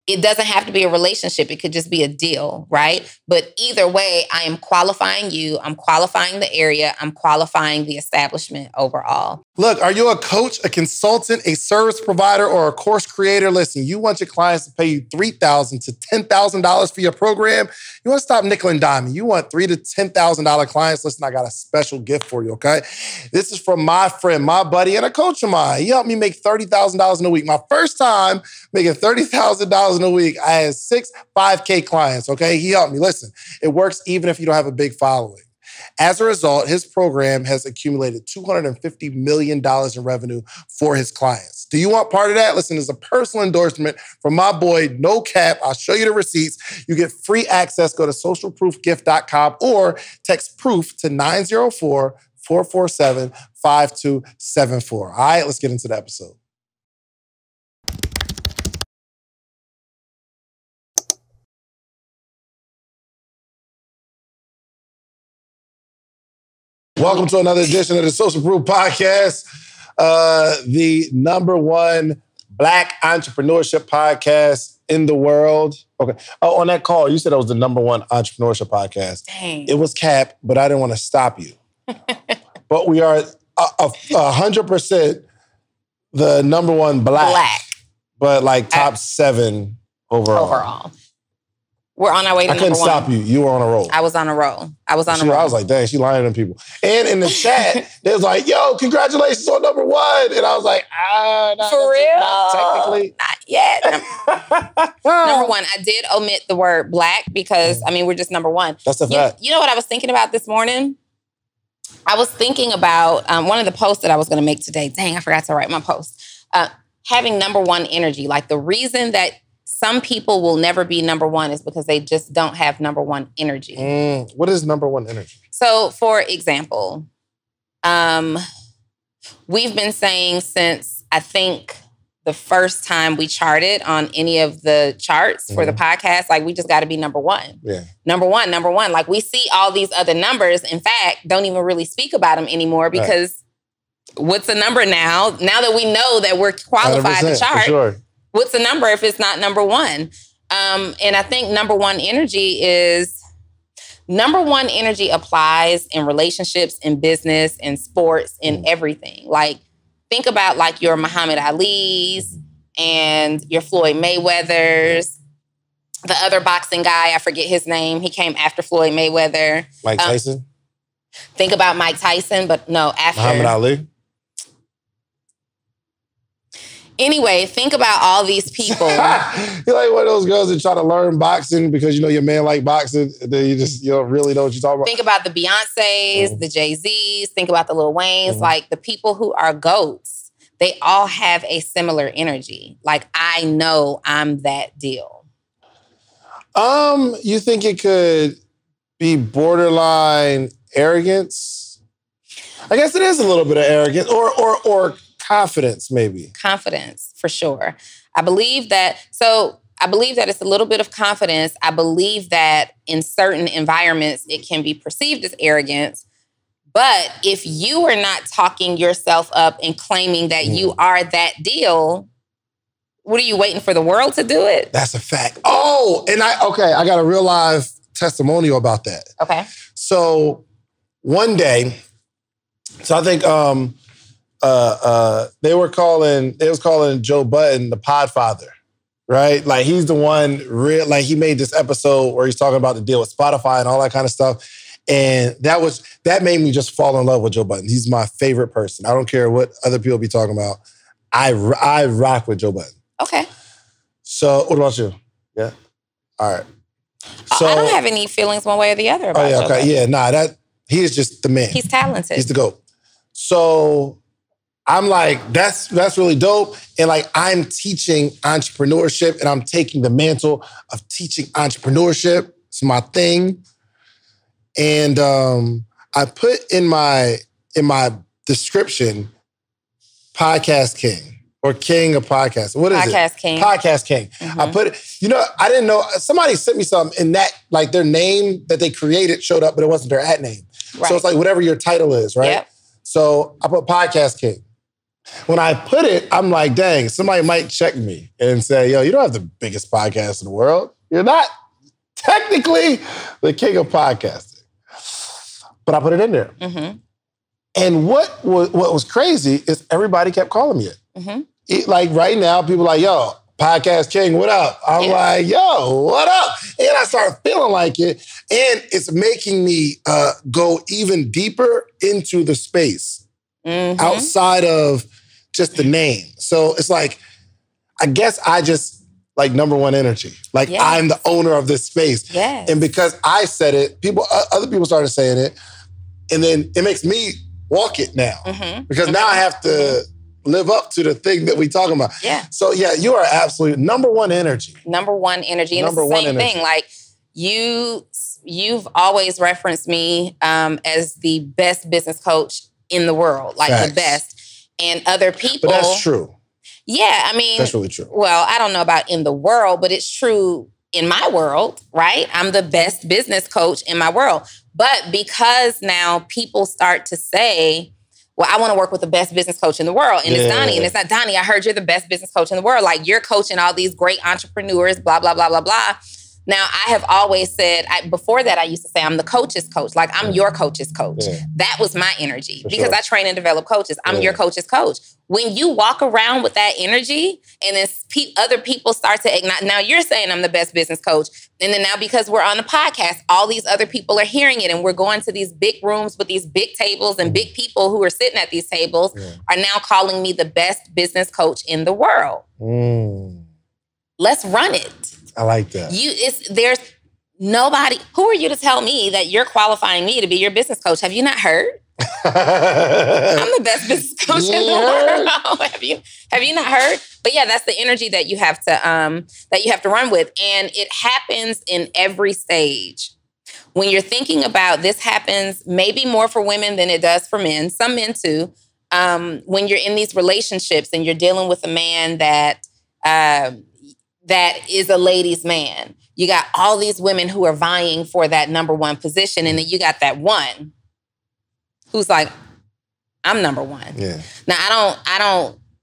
It doesn't have to be a relationship. It could just be a deal, right? But either way, I am qualifying you. I'm qualifying the area. I'm qualifying the establishment overall. Look, are you a coach, a consultant, a service provider, or a course creator? Listen, you want your clients to pay you $3,000 to $10,000 for your program. You want to stop nickel and diming. You want $3,000 to $10,000 clients. Listen, I got a special gift for you, okay? This is from my friend, my buddy, and a coach of mine. He helped me make $30,000 in a week. My first time making $30,000 in a week, I had 6 5K clients, okay? He helped me. Listen, it works even if you don't have a big following. As a result, his program has accumulated $250 million in revenue for his clients. Do you want part of that? Listen, it's a personal endorsement from my boy, No Cap. I'll show you the receipts. You get free access. Go to socialproofgift.com or text PROOF to 904-447-5274. All right, let's get into the episode. Welcome to another edition of the Social Proof Podcast, the #1 Black entrepreneurship podcast in the world. Okay. Oh, on that call, you said it was the #1 entrepreneurship podcast. Dang. It was Cap, but I didn't want to stop you. But we are 100% the #1 black. But like top 7 overall. We're on our way to I couldn't #1. stop you. You were on a roll. I was on a roll. I was like, dang, she lying to people. And in the chat, they was like, yo, congratulations on #1. And I was like, no, for real? Not technically. Not yet. #1, I did omit the word black because, I mean, we're just #1. That's a fact. You know what I was thinking about this morning? I was thinking about one of the posts that I was going to make today. Dang, I forgot to write my post. Having #1 energy. Like the reason that some people will never be #1 is because they just don't have #1 energy. What is #1 energy? So, for example, we've been saying since I think the first time we charted on any of the charts for the podcast, like we just got to be #1. Yeah. #1. Like we see all these other numbers. In fact, don't even really speak about them anymore because what's a number now? Now that we know that we're qualified to chart. For sure. What's the number if it's not #1? And I think #1 energy is #1 energy applies in relationships, in business, in sports, in everything. Like think about like your Muhammad Ali's and your Floyd Mayweather's, the other boxing guy, I forget his name. He came after Floyd Mayweather. Mike Tyson? Think about Mike Tyson, but no, after. Muhammad Ali? Anyway, think about all these people. You're like one of those girls that try to learn boxing because you know your man like boxing, and then you don't really know what you're talking about. Think about the Beyoncés, the Jay-Z's, think about the Lil Waynes, like the people who are GOATs. They all have a similar energy. Like, I know I'm that deal. You think it could be borderline arrogance? I guess it is a little bit of arrogance or confidence, maybe. Confidence, for sure. I believe that it's a little bit of confidence. I believe that in certain environments, it can be perceived as arrogance. But if you are not talking yourself up and claiming that you are that deal, what are you waiting for the world to do it? That's a fact. Oh, and I got a real live testimonial about that. Okay. So one day, I think they was calling Joe Budden the Podfather, right? Like he's the one he made this episode where he's talking about the deal with Spotify and all that kind of stuff. And that made me just fall in love with Joe Budden. He's my favorite person. I don't care what other people be talking about. I rock with Joe Budden. Okay. So what about you? Yeah? All right. So I don't have any feelings one way or the other about Joe Budden. Yeah, he is just the man. He's talented. He's the GOAT. So I'm like, that's really dope. And like, I'm teaching entrepreneurship and I'm taking the mantle of teaching entrepreneurship. It's my thing. And I put in my description, podcast king or king of podcasts. What is Podcast King. Podcast king. Mm-hmm. I put it, I didn't know, somebody sent me something and that, like their name that they created showed up, but it wasn't their @ name. Right. So it's like whatever your title is, right? Yep. So I put podcast king. When I put it, I'm like, dang, somebody might check me and say, yo, you don't have the biggest podcast in the world. You're not technically the king of podcasting. But I put it in there. Mm-hmm. And what was crazy is everybody kept calling me it. Mm-hmm. Like right now, people are like, yo, podcast king, what up? I'm like, yo, what up? And I start feeling like it. And it's making me go even deeper into the space outside of just the name. So it's like, I guess I just like number one energy. Like I'm the owner of this space. Yes. And because I said it, other people started saying it. And then it makes me walk it now. Because now I have to live up to the thing that we talking about. Yeah. So you are absolutely number one energy. Number one energy. And it's the same thing. Like you've always referenced me as the best business coach in the world. Like the best. And other people. But that's true. Yeah, I mean. That's really true. Well, I don't know about in the world, but it's true in my world, right? I'm the best business coach in my world. But because now people start to say, well, I want to work with the best business coach in the world. And it's Donni. And it's not, Donni, I heard you're the best business coach in the world. Like, you're coaching all these great entrepreneurs, blah, blah, blah, blah, blah. Now, I have always said, before that, I used to say I'm the coach's coach. Like, I'm your coach's coach. That was my energy because I train and develop coaches. I'm your coach's coach. When you walk around with that energy and then other people start to ignite, now you're saying I'm the best business coach. And then now because we're on the podcast, all these other people are hearing it. And we're going to these big rooms with these big tables and big people who are sitting at these tables are now calling me the best business coach in the world. Let's run it. I like that. There's nobody. Who are you to tell me that you're qualifying me to be your business coach? Have you not heard? I'm the best business coach in the world. Have you not heard? But yeah, that's the energy that you have to run with, and it happens in every stage. When you're thinking about this, happens maybe more for women than it does for men. Some men too. When you're in these relationships and you're dealing with a man that is a ladies' man. You got all these women who are vying for that number one position. And then you got that one who's like, I'm number one. Yeah. Now,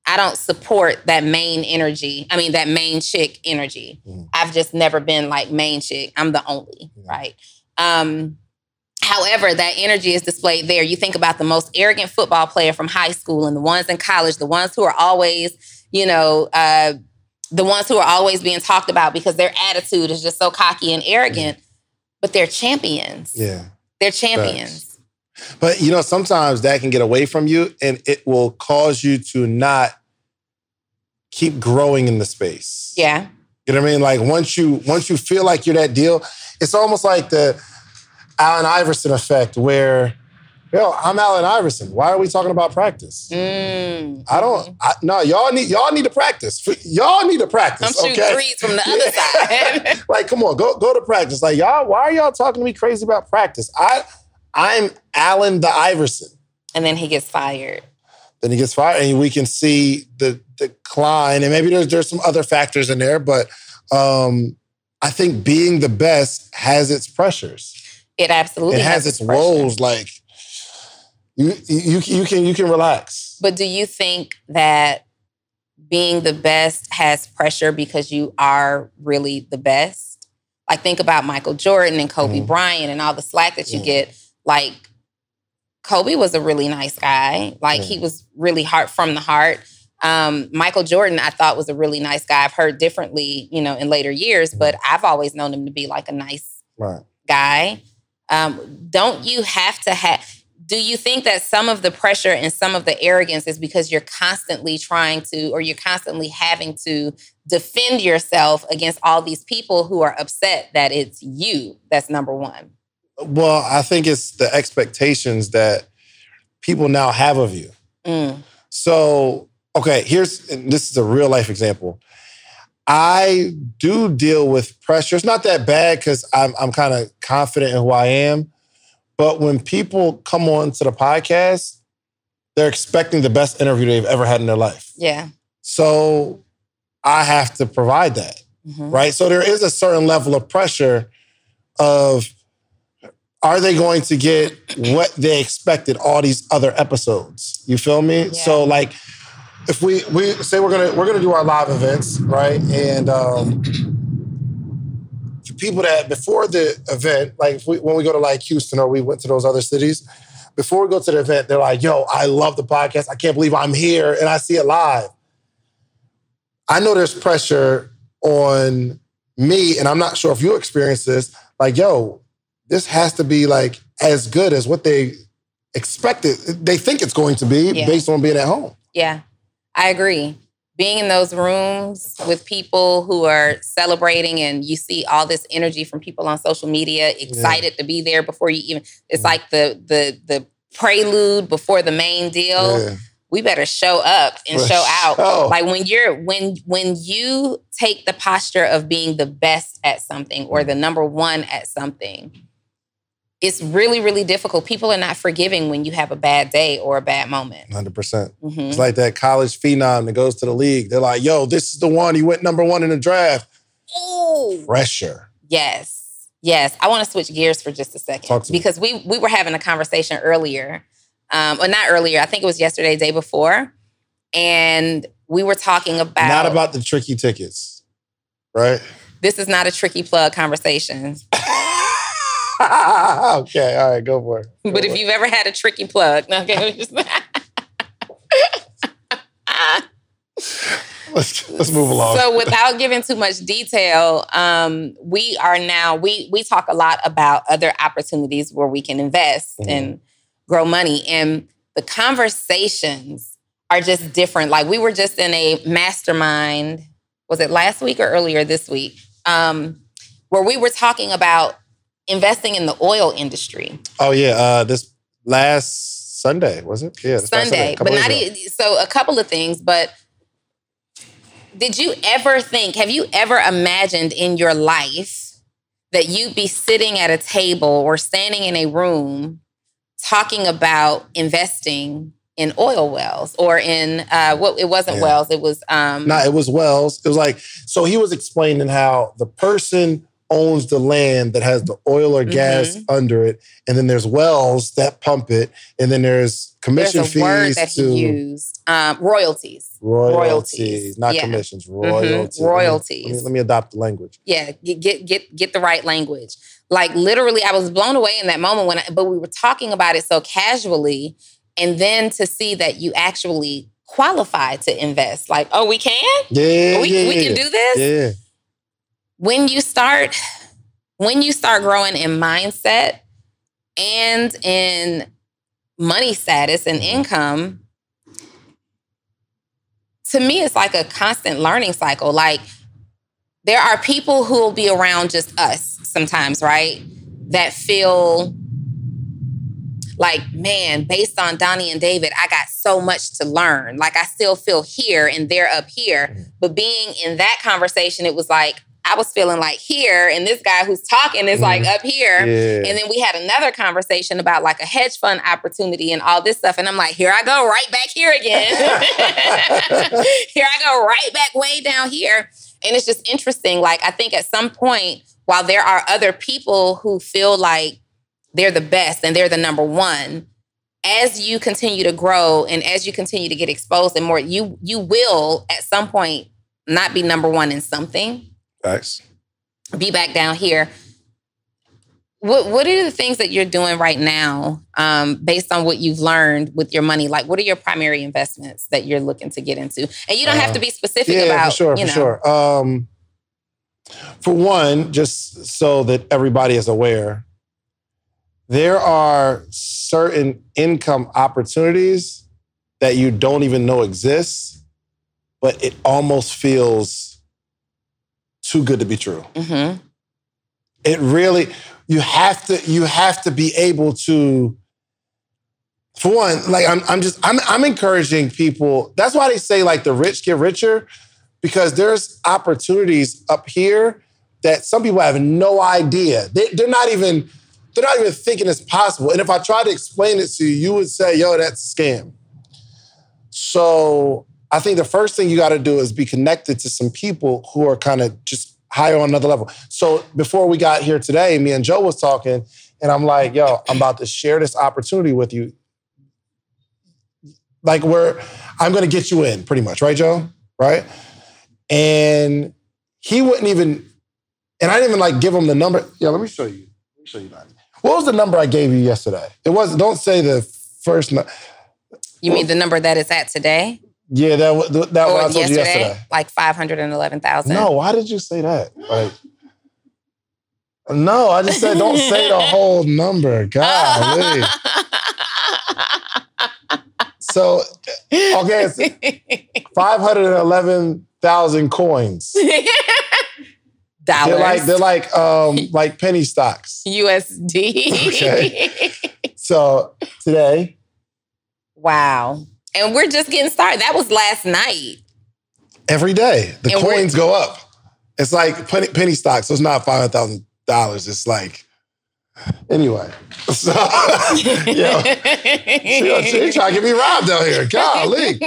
I don't support that main energy. I mean, that main chick energy. I've just never been like main chick. I'm the only, right? However, that energy is displayed there. You think about the most arrogant football player from high school and the ones in college, the ones who are always, the ones who are always being talked about because their attitude is just so cocky and arrogant, but they're champions. Yeah. They're champions. Thanks. But, sometimes that can get away from you and it will cause you to not keep growing in the space. Yeah. You know what I mean? Like once you feel like you're that deal, it's almost like the Allen Iverson effect where, I'm Allen Iverson. Why are we talking about practice? No, y'all need to practice. Y'all need to practice. I'm shooting threes from the other side. Like, come on, go to practice. Like, y'all, why are y'all talking to me crazy about practice? I'm Allen the Iverson. And then he gets fired. And we can see the decline. And maybe there's some other factors in there, but I think being the best has its pressures. It absolutely has its woes. Like, you can relax. But do you think that being the best has pressure because you are really the best? Like, think about Michael Jordan and Kobe Bryant and all the slack that you get. Like, Kobe was a really nice guy. Like, he was really from the heart. Michael Jordan, I thought, was a really nice guy. I've heard differently, in later years, but I've always known him to be like a nice guy. Don't you have to do you think that some of the pressure and some of the arrogance is because you're constantly you're constantly having to defend yourself against all these people who are upset that it's you that's number one? Well, I think it's the expectations that people now have of you. So, okay, this is a real life example. I do deal with pressure. It's not that bad because I'm kind of confident in who I am. But when people come on to the podcast, they're expecting the best interview they've ever had in their life. Yeah. So I have to provide that, right? So there is a certain level of pressure of, are they going to get what they expected all these other episodes? You feel me? Yeah. So like if we say we're gonna do our live events, right? And for people that before the event, like when we go to like Houston or we went to those other cities, before we go to the event, they're like, yo, I love the podcast. I can't believe I'm here and I see it live. I know there's pressure on me, and I'm not sure if you experience this, like, yo, this has to be like as good as what they expected. They think it's going to be based on being at home. Yeah, I agree. Being in those rooms with people who are celebrating and you see all this energy from people on social media, excited to be there before you even, it's like the prelude before the main deal. Yeah. We better show up and show out. Like when you take the posture of being the best at something or the number one at something, it's really, really difficult. People are not forgiving when you have a bad day or a bad moment. 100%. Mm-hmm. It's like that college phenom that goes to the league. They're like, yo, this is the one. He went number one in the draft. Ooh. Pressure. Yes. I want to switch gears for just a second. Because we were having a conversation earlier. Or not earlier. I think it was yesterday, day before. And we were talking about... Not about the tricky tickets, right? This is not a tricky plug conversation. Okay, all right, go for it. But if you've ever had a tricky plug, okay. Let's move along. So without giving too much detail, we talk a lot about other opportunities where we can invest and grow money. And the conversations are just different. Like we were just in a mastermind, was it last week or earlier this week, where we were talking about investing in the oil industry. Oh, yeah. This last Sunday, was it? Yeah, Sunday. But not so a couple of things. But have you ever imagined in your life that you'd be sitting at a table or standing in a room talking about investing in oil wells or in, it wasn't wells, it was... it was wells. It was like, so he was explaining how the person owns the land that has the oil or gas under it. And then there's wells that pump it. And then there's commission fees. Word that he used. Royalties. Royalties. Not commissions. Royalties. Royalties. Let me adopt the language. Yeah. Get the right language. Like literally, I was blown away in that moment but we were talking about it so casually. And then to see that you actually qualify to invest. Like, oh, we can? Yeah. We can do this? Yeah. When you start growing in mindset and in money status and income, to me, it's like a constant learning cycle. Like there are people who will be around just us sometimes, right? That feel like, man, based on Donni and David, I got so much to learn. Like I still feel here and they're up here. But being in that conversation, it was like, I was feeling like here, and this guy who's talking is like up here. Yeah. And then we had another conversation about like a hedge fund opportunity and all this stuff. And I'm like, here I go right back here again. Here I go right back way down here. And it's just interesting. Like, I think at some point, while there are other people who feel like they're the best and they're the number one, as you continue to grow and as you continue to get exposed and more, you will at some point not be number one in something. Thanks. Be back down here. What are the things that you're doing right now based on what you've learned with your money? Like, what are your primary investments that you're looking to get into? And you don't have to be specific about, for sure. For one, just so that everybody is aware, there are certain income opportunities that you don't even know exist, but it almost feels too good to be true. Mm-hmm. It really, you have to be able to, for one, like I'm encouraging people. That's why they say like the rich get richer, because there's opportunities up here that some people have no idea. They're not even thinking it's possible. And if I try to explain it to you, you would say, yo, that's a scam. So I think the first thing you got to do is be connected to some people who are kind of just higher on another level. So before we got here today, me and Joe was talking, and I'm like, yo, I'm about to share this opportunity with you. like where I'm going to get you in pretty much, right, Joe? Right? And he wouldn't even, and I didn't even like give him the number. Yeah, let me show you. That. What was the number I gave you yesterday? It was, don't say the first number. You mean the number that it's at today? Yeah, that what I told you yesterday. Like 511,000. No, why did you say that? Like, no, I just said don't say the whole number. Golly. So, okay, it's 511,000 coins. Dollars. They're like penny stocks. USD. Okay. So today. Wow. And we're just getting started. That was last night. Every day. The coins go up. It's like penny stocks. So it's not $500,000. It's like, anyway. So, she trying to get me robbed out here. Golly.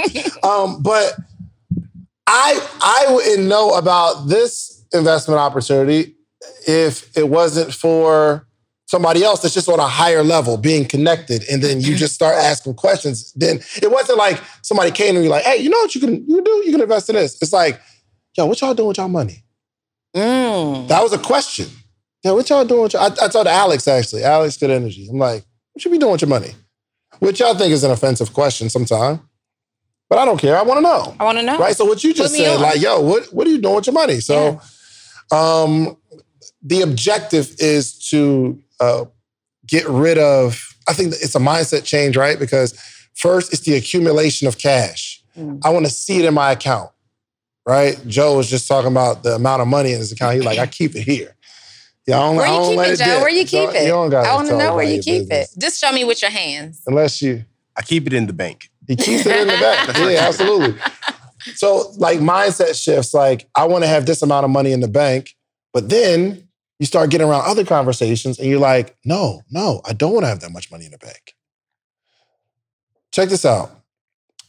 But I wouldn't know about this investment opportunity if it wasn't for somebody else that's just on a higher level, being connected, and then you just start asking questions. Then it wasn't like somebody came and you're like, hey, you know what you can do? You can invest in this. It's like, yo, what y'all doing with y'all money? That was a question. Yeah, what y'all doing with y'all? I told Alex, actually. Alex Good Energy. I'm like, what you be doing with your money? Which y'all think is an offensive question sometimes. But I don't care. I want to know. I want to know. Right? So what you just said, like, yo, what are you doing with your money? So the objective is to get rid of, I think it's a mindset change, right? Because first, it's the accumulation of cash. I want to see it in my account, right? Joe was just talking about the amount of money in his account. He's like, I keep it here. Yeah, I don't let it Joe? Where you keep it? I want to know where you keep it. Just show me with your hands. Unless you... I keep it in the bank. He keeps it in the bank. Yeah, absolutely. So, like, mindset shifts, like, I want to have this amount of money in the bank, but then you start getting around other conversations and you're like, no, I don't want to have that much money in the bank. Check this out.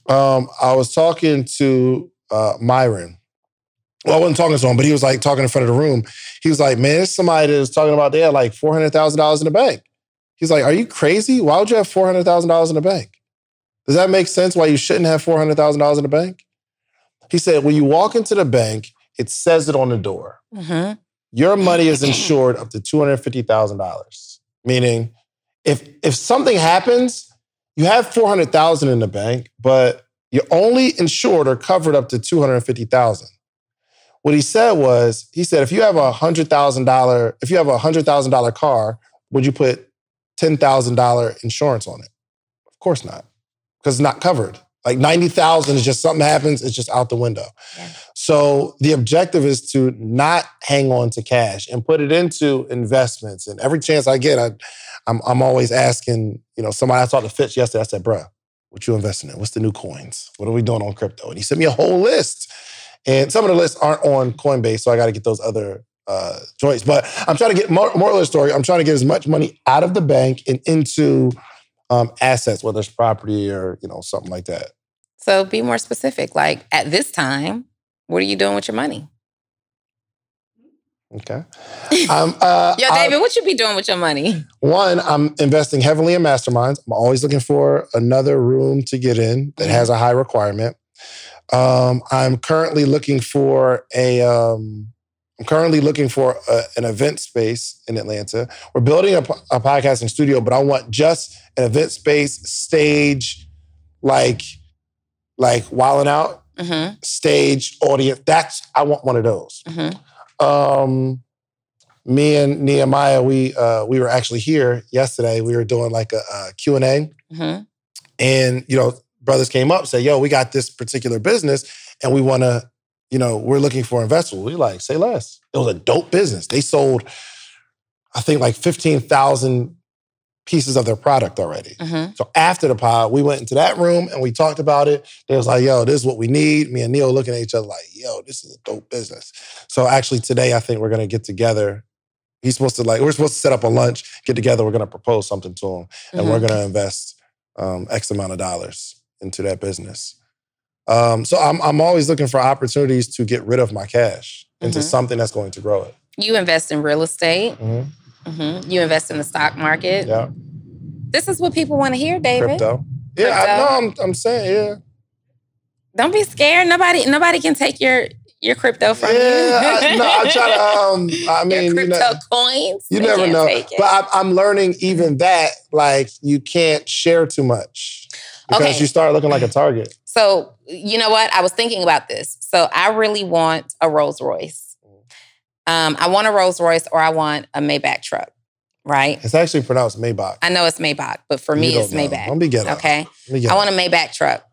I was talking to Myron. Well, I wasn't talking to him, but he was like talking in front of the room. He was like, man, there's somebody that was talking about they had like $400,000 in the bank. He's like, are you crazy? Why would you have $400,000 in the bank? Does that make sense why you shouldn't have $400,000 in the bank? He said, when you walk into the bank, it says it on the door. Mm-hmm. Your money is insured up to $250,000. Meaning, if something happens, you have $400,000 in the bank, but you're only insured or covered up to $250,000. What he said was, if you have a $100,000 car, would you put $10,000 insurance on it? Of course not, because it's not covered. Like 90,000 is just something happens, it's just out the window. Yeah. So the objective is to not hang on to cash and put it into investments. And every chance I get, I'm always asking, somebody I talked to Fitch yesterday, I said, bruh, what you investing in? What's the new coins? What are we doing on crypto? And he sent me a whole list. And some of the lists aren't on Coinbase, so I got to get those other joints. But I'm trying to get, more of the story, I'm trying to get as much money out of the bank and into assets, whether it's property or, something like that. So be more specific. Like, at this time, what are you doing with your money? Okay. David, what you be doing with your money? One, I'm investing heavily in masterminds. I'm always looking for another room to get in that has a high requirement. I'm currently looking for an event space in Atlanta. We're building a podcasting studio, but I want just an event space, stage, like Wildin' Out, stage, audience. I want one of those. Me and Nehemiah, we were actually here yesterday. We were doing like a Q&A. And, brothers came up and said, yo, we got this particular business and we want to, we're looking for investors. We like, say less. It was a dope business. They sold, I think, like 15,000 pieces of their product already. So after the pod, we went into that room and we talked about it. They was like, yo, this is what we need. Me and Neil looking at each other like, yo, this is a dope business. So actually today, I think we're going to get together. We're supposed to set up a lunch, get together. We're going to propose something to him and we're going to invest X amount of dollars into that business. So I'm always looking for opportunities to get rid of my cash into something that's going to grow it. You invest in real estate. You invest in the stock market. Yeah. This is what people want to hear, David. Crypto. Yeah, I know. I'm saying, yeah. Don't be scared. Nobody can take your crypto from you. I try to. I mean, your crypto coins. You never know. But I'm learning even that, like, you can't share too much because you start looking like a target. So you know what? I was thinking about this. So I really want a Rolls Royce. I want a Rolls Royce, or I want a Maybach truck. Right? It's actually pronounced Maybach. I know it's Maybach, but for me, it's Maybach. Don't be ghetto. Okay. I want a Maybach truck.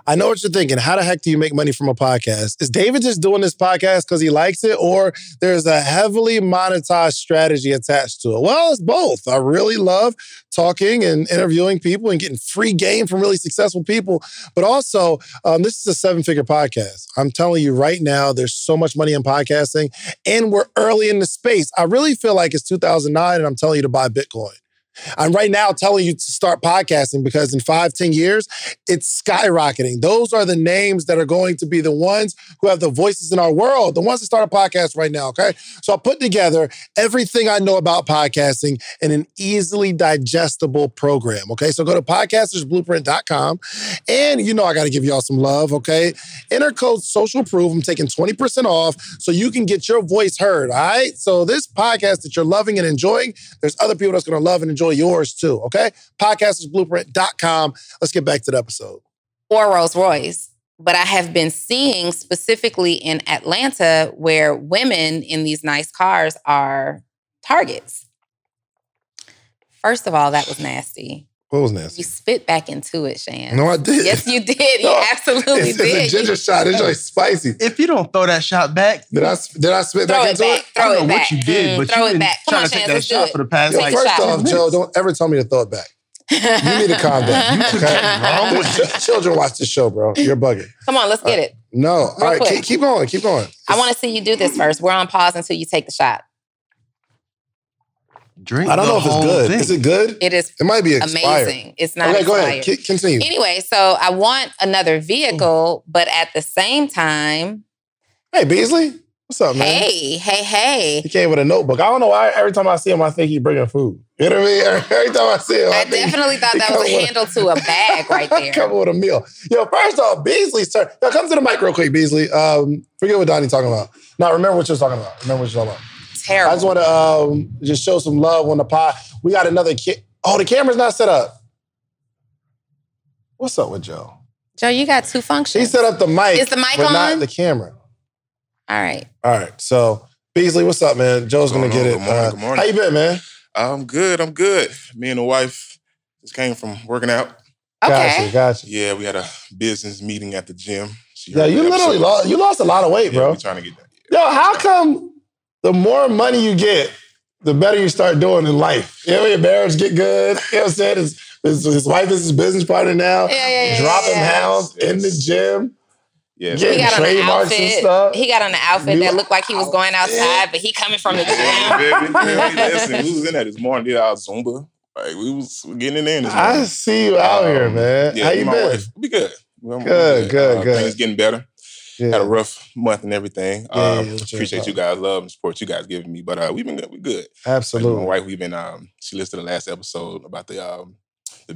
I know what you're thinking. How the heck do you make money from a podcast? Is David just doing this podcast because he likes it, or there's a heavily monetized strategy attached to it? Well, it's both. I really love talking and interviewing people and getting free game from really successful people. But also, this is a 7-figure podcast. I'm telling you right now, there's so much money in podcasting, and we're early in the space. I really feel like it's 2009, and I'm telling you to buy Bitcoin. I'm right now telling you to start podcasting because in 5-10 years, it's skyrocketing. Those are the names that are going to be the ones who have the voices in our world, the ones that start a podcast right now, okay? So I put together everything I know about podcasting in an easily digestible program, okay? So go to podcastersblueprint.com, and you know I got to give y'all some love, okay? Enter code SOCIALPROOF. I'm taking 20% off so you can get your voice heard, all right? So this podcast that you're loving and enjoying, there's other people that's going to love and enjoy yours too, okay? Podcastersblueprint.com. Let's get back to the episode. Or Rolls Royce. But I have been seeing specifically in Atlanta where women in these nice cars are targets. First of all, that was nasty. What was nasty? You spit back into it, Shan. No, I did. Yes, you did. You absolutely did. It's a ginger shot. It's like spicy. If you don't throw that shot back, did I spit back into it? Throw I don't it know back. what you did, but throw you've it been back. Come trying on, to take Chance, that let's do shot it. for the past Take like a First shot. off, Joe, don't ever tell me to throw it back. You need to calm down. Children watch this show, bro. You're bugging. Come on, let's get it. No. All right, keep going. Keep going. I want to see you do this first. We're on pause until you take the shot. Drink. I don't know if it's good. Is it good? It is. It might be expired. Amazing. It's not Okay, expired. go ahead. Continue. Anyway, so I want another vehicle, but at the same time, Hey, Beasley. What's up, man? Hey. He came with a notebook. I don't know why every time I see him, I think he's bringing food. You know what I mean? Every time I see him, I definitely thought that was a handle to a bag right there. Coming with a meal. Yo, first off, Beasley's turn. Yo, come to the mic real quick, Beasley. Forget what Donnie talking about. No, remember what you're talking about. Terrible. I just want to just show some love on the pod. We got another kid. Oh, the camera's not set up. What's up with Joe? Joe, you got two functions. He set up the mic. Is the mic but on? not the camera. All right. So, Beasley, what's up, man? Joe's going to get it. Good morning. How you been, man? I'm good. Me and the wife just came from working out. Okay. Gotcha. Yeah, we had a business meeting at the gym. Yeah, you literally lost a lot of weight, bro. We're trying to get that. Yo, how come the more money you get, the better you start doing in life? You know, your marriage get good. You know what I'm saying? His wife is his business partner now. Yeah. Dropping pounds in the gym. Yeah, He got on an trademarks and outfit. stuff. He got on an outfit that looked like he was going outside, but he coming from the gym. Listen, we was in there this morning, did our Zumba. Like, we was getting in there this morning. I see you out here, man. Yeah, How you my been? wife, we good. Good. Things getting better. Yeah. Had a rough month and everything. Yeah, appreciate you guys' love and support you guys giving me. But we've been good. We're good. Absolutely. Like, my wife, we've been, she listened to the last episode about the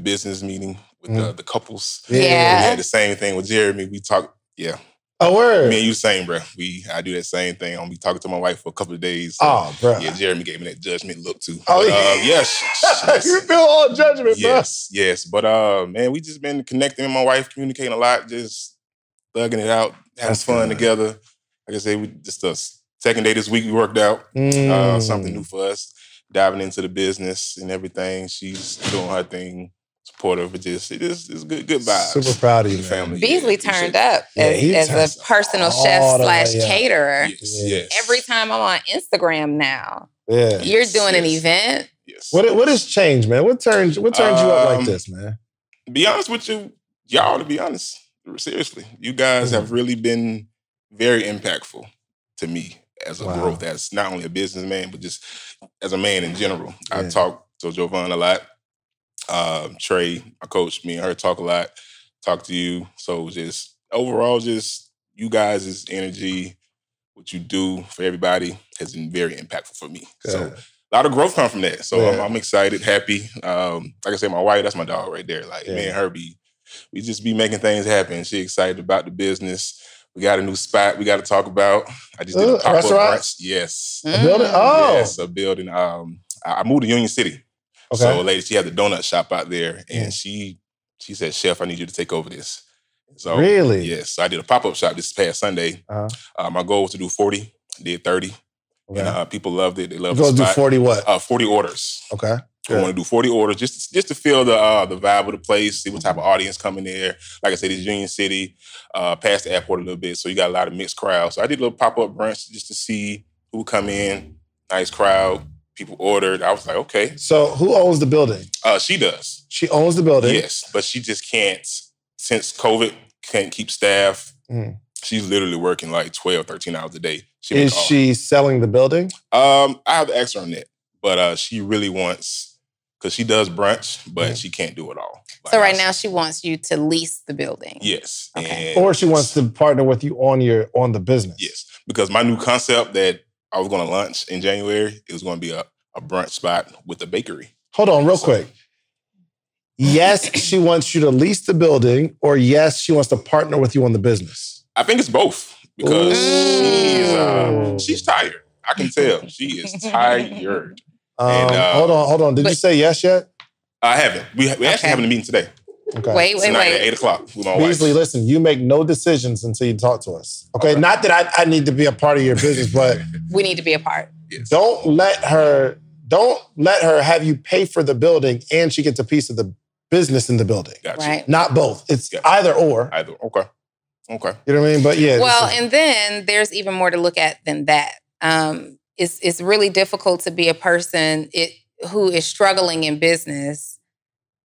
business meeting with the couples. Yeah. We had the same thing with Jeremy. We talked, Oh, word. Me and you same, bro. I do that same thing. I'll be talking to my wife for a couple of days. Oh, bro. Yeah, Jeremy gave me that judgment look too. Oh, but, yes. You feel all judgment, bro. Yes. But man, we just been connecting with my wife, communicating a lot, just thugging it out, having fun together. Like I said, we just the second day this week we worked out. Something new for us. Diving into the business and everything. She's doing her thing. Supportive, but it's good vibes. Super proud of you, family. Beasley turned up as a personal chef / caterer. Yes. Every time I'm on Instagram now, Yeah. you're doing an event. Yes. What has changed, man? What turned you up like this, man? Be honest with y'all, to be honest, seriously, you guys have really been very impactful to me as a growth, as not only a businessman, but just as a man in general. I talk to Jovan a lot. Trey, my coach, me and her talk a lot, talk to you. So just overall, just you guys' energy, what you do for everybody has been very impactful for me. Good. So a lot of growth come from that. So I'm excited, happy. Like I said, my wife, that's my dog right there. Like me and her be we just be making things happen. She excited about the business. We got a new spot we got to talk about. I just did a pop-up brunch. Yes. A building? Oh. Yes, a building. I moved to Union City. Okay. So a lady, she had the donut shop out there, and she said, "Chef, I need you to take over this." So really? Yes. So I did a pop-up shop this past Sunday. My goal was to do 40. I did 30. Okay. And people loved it. They loved the spot. Do 40 what? 40 orders. Okay. I want to do 40 orders just to feel the vibe of the place, see what type of audience coming there. Like I said, it's Union City, past the airport a little bit, so you got a lot of mixed crowds. So I did a little pop-up brunch just to see who would come in. Nice crowd. People ordered. I was like, okay. So who owns the building? She does. She owns the building? Yes, but she just can't, since COVID, can't keep staff. She's literally working like 12, 13 hours a day. Is she selling the building? I have to ask her on that, but she really wants... Because she does brunch, but she can't do it all. So right now she wants you to lease the building. Yes. Okay. Or she wants to partner with you on the business. Yes. Because my new concept that I was going to launch in January, it was going to be a brunch spot with a bakery. Hold on real quick. Yes, she wants you to lease the building, or yes, she wants to partner with you on the business? I think it's both. Because she's tired. I can tell. She is tired. Hold on. Did you say yes yet? I haven't. We actually having a meeting today. Okay. Wait. At 8 o'clock with my Beasley, wife. listen, you make no decisions until you talk to us. Okay? Not that I need to be a part of your business, but... We need to be a part. Yes. Don't let her have you pay for the building and she gets a piece of the business in the building. Gotcha. Right. Not both. It's either or. Either. Okay. You know what I mean? But yeah. Well, and then there's even more to look at than that. It's really difficult to be a person who is struggling in business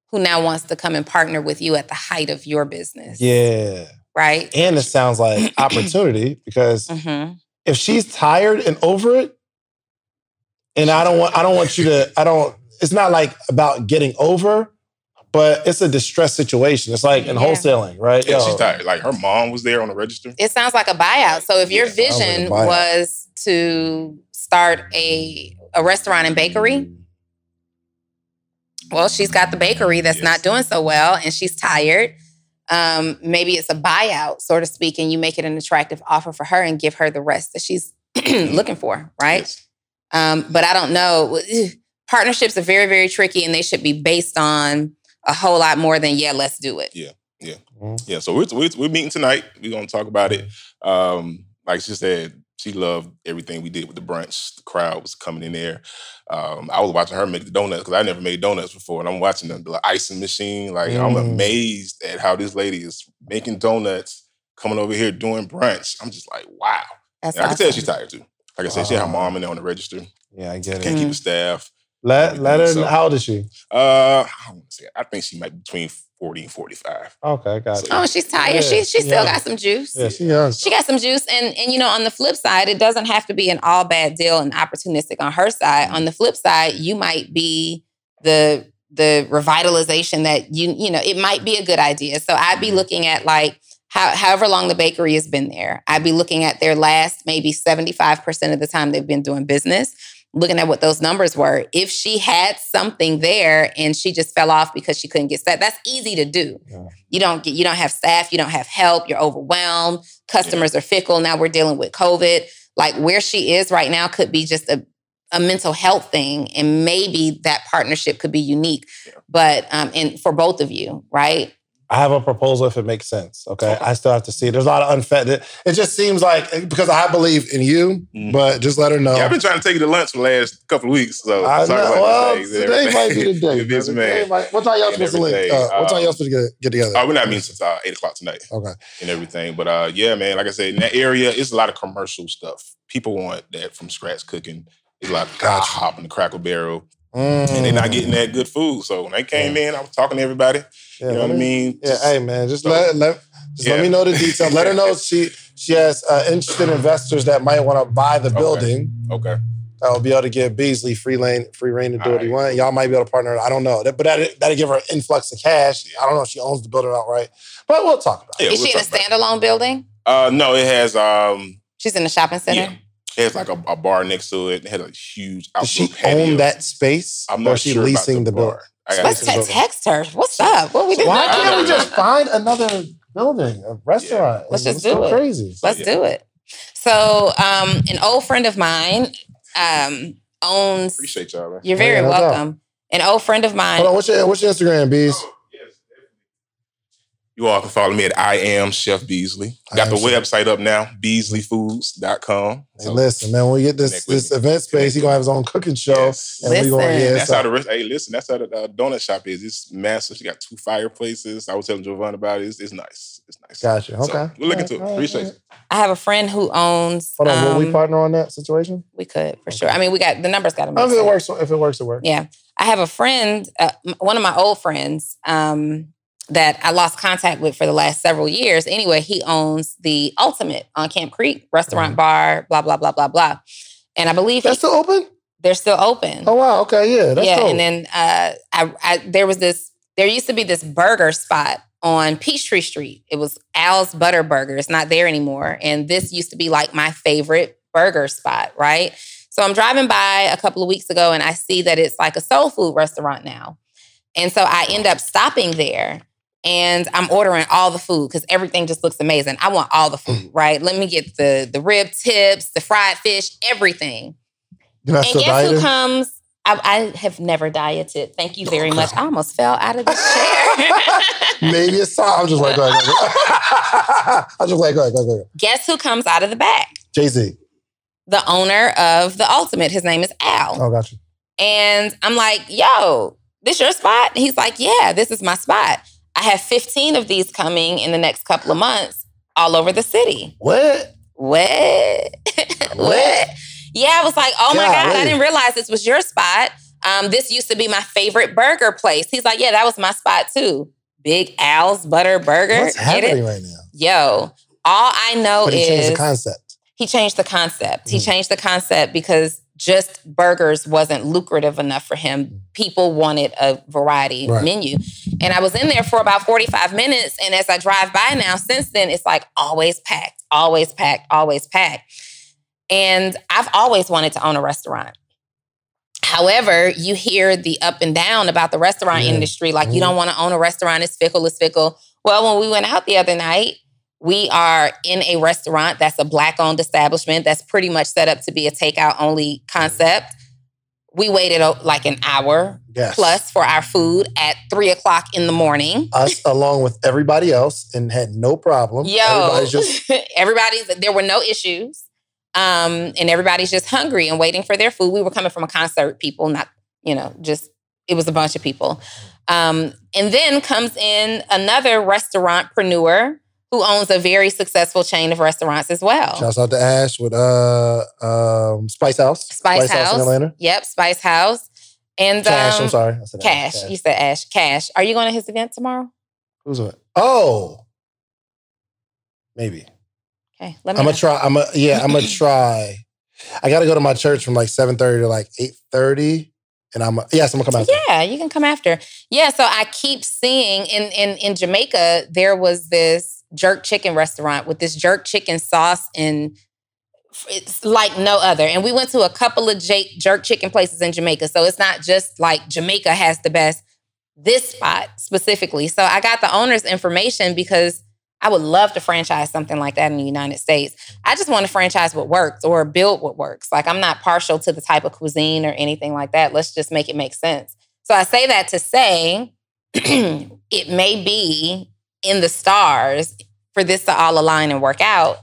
who now wants to come and partner with you at the height of your business. Yeah. Right? And it sounds like opportunity because if she's tired and over it, and it's not like about getting over, but it's a distress situation. It's like in wholesaling, right? Yeah, she's tired. Like her mom was there on the register. It sounds like a buyout. So if your vision was to start a restaurant and bakery, well, she's got the bakery that's not doing so well and she's tired. Maybe it's a buyout, so to speak, and you make it an attractive offer for her and give her the rest that she's looking for, right? Yes. But I don't know. Partnerships are very, very tricky and they should be based on a whole lot more than, let's do it. Yeah. So we're meeting tonight. We're going to talk about it. Like she said, she loved everything we did with the brunch. The crowd was coming in there. I was watching her make the donuts because I never made donuts before. And I'm watching the icing machine. Like, I'm amazed at how this lady is making donuts, coming over here doing brunch. I'm just like, wow. I can tell she's tired too. Like I said, she had her mom in there on the register. Yeah, I get it. Can't keep the staff. Let her, how old is she? I think she might be between 40 and 45. Okay, got it. Oh, she's tired. Yeah, she still got some juice. Yeah, she does. She got some juice. And on the flip side, it doesn't have to be an all bad deal and opportunistic on her side. On the flip side, you might be the revitalization that it might be a good idea. So I'd be looking at like however long the bakery has been there. I'd be looking at their last maybe 75% of the time they've been doing business, looking at what those numbers were. If she had something there and she just fell off because she couldn't get staff, that's easy to do. Yeah. You don't have staff, you don't have help, you're overwhelmed, customers are fickle. Now we're dealing with COVID. Like where she is right now could be just a mental health thing. And maybe that partnership could be unique, but and for both of you, right? I have a proposal if it makes sense. Okay. I still have to see. There's a lot of unfed. It just seems like, because I believe in you, but just let her know. Yeah, I've been trying to take you to lunch for the last couple of weeks. So I know. Well, today might be the day. What time y'all supposed to link? What time y'all supposed to get together? We're not meeting since 8 o'clock tonight. Okay. And everything. But yeah, man, like I said, in that area, it's a lot of commercial stuff. People want that from scratch cooking. It's a lot of hop in the Crackle Barrel. And they're not getting that good food. So when they came in, I was talking to everybody. Yeah, you know what I mean? Hey man, let me know the details. Let her know she has interested investors that might want to buy the building. Okay. I'll be able to give Beasley free reign to do what he wants. Y'all might be able to partner. I don't know. But that'll give her an influx of cash. I don't know if she owns the building outright. But we'll talk about it. Is she in a standalone building? No, it has... She's in a shopping center? It has like a bar next to it. It had a huge outdoor Does she patio. own that space? I'm or not is she sure leasing about the building? bar. I gotta Let's see. text her. What's up? What we doing? Why I can't we know. just find another building, a restaurant? Let's and just do go it. crazy. Let's do it. So, an old friend of mine owns. Appreciate y'all, man. You're very no doubt. welcome. An old friend of mine. Hold on, what's your Instagram, Bees? You all can follow me at I am Chef Beasley. Got the website up now, beasleyfoods.com. Hey, listen, man, when we get this event space, he's gonna have his own cooking show. Yes. And we gonna, that's how that's how the donut shop is. It's massive. She got 2 fireplaces. I was telling Jovan about it. It's nice. It's nice. Gotcha. Okay. So we'll look into it. Appreciate it. I have a friend who owns. Hold on, will we partner on that situation? We could, for sure. I mean, we got the numbers got to make sense. If it works, it works. Yeah. I have a friend, one of my old friends, that I lost contact with for the last several years. Anyway, he owns the Ultimate on Camp Creek, restaurant, bar, blah, blah, blah, blah, blah. And I believe that's still open? They're still open. Oh, wow. Okay, yeah. That's dope. And then there used to be this burger spot on Peachtree Street. It was Al's Butter Burger. It's not there anymore. And this used to be like my favorite burger spot, right? So I'm driving by a couple of weeks ago and I see that it's like a soul food restaurant now. And so I end up stopping there. And I'm ordering all the food because everything just looks amazing. I want all the food, right? Let me get the rib tips, the fried fish, everything. And guess who comes? I have never dieted. Thank you very much. I almost fell out of the chair. Maybe it's time. I'm just like, go ahead. Guess who comes out of the back? Jay-Z. The owner of the Ultimate. His name is Al. Oh, gotcha. And I'm like, yo, this your spot? And he's like, yeah, this is my spot. I have 15 of these coming in the next couple of months all over the city. What? Yeah, I was like, oh my God, I didn't realize this was your spot. This used to be my favorite burger place. He's like, yeah, that was my spot too. Big Al's Butter Burger. What's happening right now? Yo, all I know is... But he changed the concept. He changed the concept. He changed the concept because just burgers wasn't lucrative enough for him. People wanted a variety menu. And I was in there for about 45 minutes. And as I drive by now, since then, it's like always packed, always packed, always packed. And I've always wanted to own a restaurant. However, you hear the up and down about the restaurant industry. Like, you don't want to own a restaurant. It's fickle, it's fickle. Well, when we went out the other night, we are in a restaurant that's a Black-owned establishment that's pretty much set up to be a takeout-only concept. We waited like an hour plus for our food at 3:00 in the morning. Us along with everybody else and had no problem. Yo, there were no issues. And everybody's just hungry and waiting for their food. We were coming from a concert, people, not, it was a bunch of people. And then comes in another restaurantpreneur who owns a very successful chain of restaurants as well. Shouts out to Ash with Spice House. Spice House in Atlanta. Yep, Spice House. And Cash, I'm sorry. I said Cash. You said Ash. Cash. Are you going to his event tomorrow? Who's it? Oh. Maybe. Okay. I'm gonna try. I'm gonna try. I gotta go to my church from like 7:30 to like 8:30. And I'm gonna come after. Yeah, you can come after. Yeah, so I keep seeing in Jamaica, there was this jerk chicken restaurant with this jerk chicken sauce, and it's like no other. And we went to a couple of jerk chicken places in Jamaica. So it's not just like Jamaica has the best, this spot specifically. So I got the owner's information because I would love to franchise something like that in the United States. I just want to franchise what works or build what works. Like, I'm not partial to the type of cuisine or anything like that. Let's just make it make sense. So I say that to say it may be in the stars for this to all align and work out.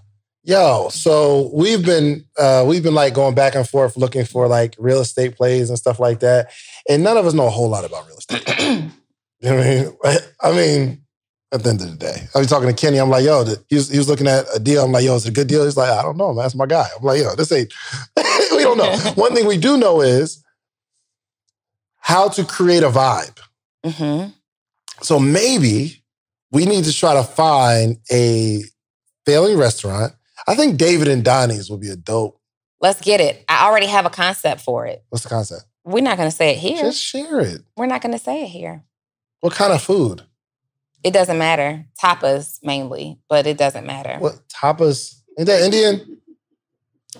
Yo, so we've been like going back and forth looking for like real estate plays and stuff like that. And none of us know a whole lot about real estate. You know what I mean? At the end of the day, I was talking to Kenny. I'm like, yo, he was looking at a deal. I'm like, yo, is it a good deal? He's like, I don't know, man. That's my guy. I'm like, yo, this ain't, we don't know. One thing we do know is how to create a vibe. Mm-hmm. So maybe we need to try to find a failing restaurant. I think David and Donnie's would be a dope. Let's get it. I already have a concept for it. What's the concept? We're not going to say it here. Just share it. We're not going to say it here. What kind of food? It doesn't matter. Tapas mainly, but it doesn't matter. What tapas? Ain't that Indian?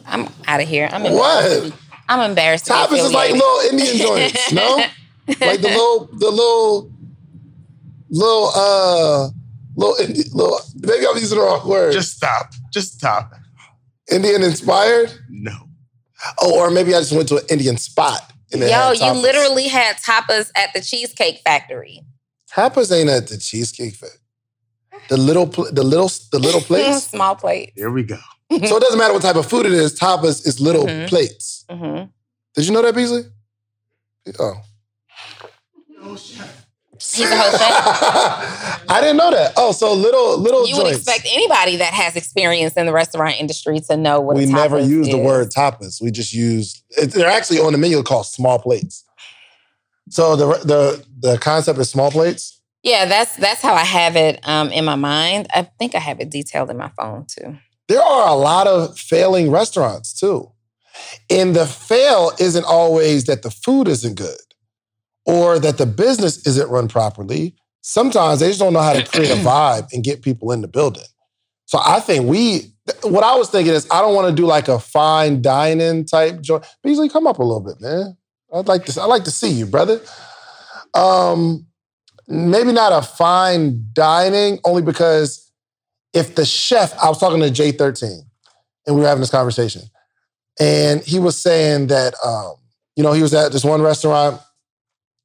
I'm out of here. What? I'm embarrassed. Tapas is like little Indian joints, no? Like the little, maybe I'm using the wrong word. Just stop. Indian inspired? No. Oh, or maybe I just went to an Indian spot. And you literally had tapas at the Cheesecake Factory. Tapas ain't at the Cheesecake Factory. The little plates? Small plates. Here we go. So it doesn't matter what type of food it is. Tapas is little plates. Mm-hmm. Did you know that, Beasley? Oh. He's a whole chef. I didn't know that. Oh, so little You joints. would expect anybody that has experience in the restaurant industry to know what we a tapas never use the is. word tapas. We just use, they're actually on the menu called small plates. So the concept is small plates? Yeah, that's how I have it in my mind. I think I have it detailed in my phone too. There are a lot of failing restaurants too. And the fail isn't always that the food isn't good or that the business isn't run properly. Sometimes they just don't know how to create a vibe and get people in the building. So I think what I was thinking is I don't want to do like a fine dining type joint. Beasley, come up a little bit, man. I'd like to see you, brother. Maybe not a fine dining, only because if the chef, I was talking to J13 and we were having this conversation. And he was saying that, he was at this one restaurant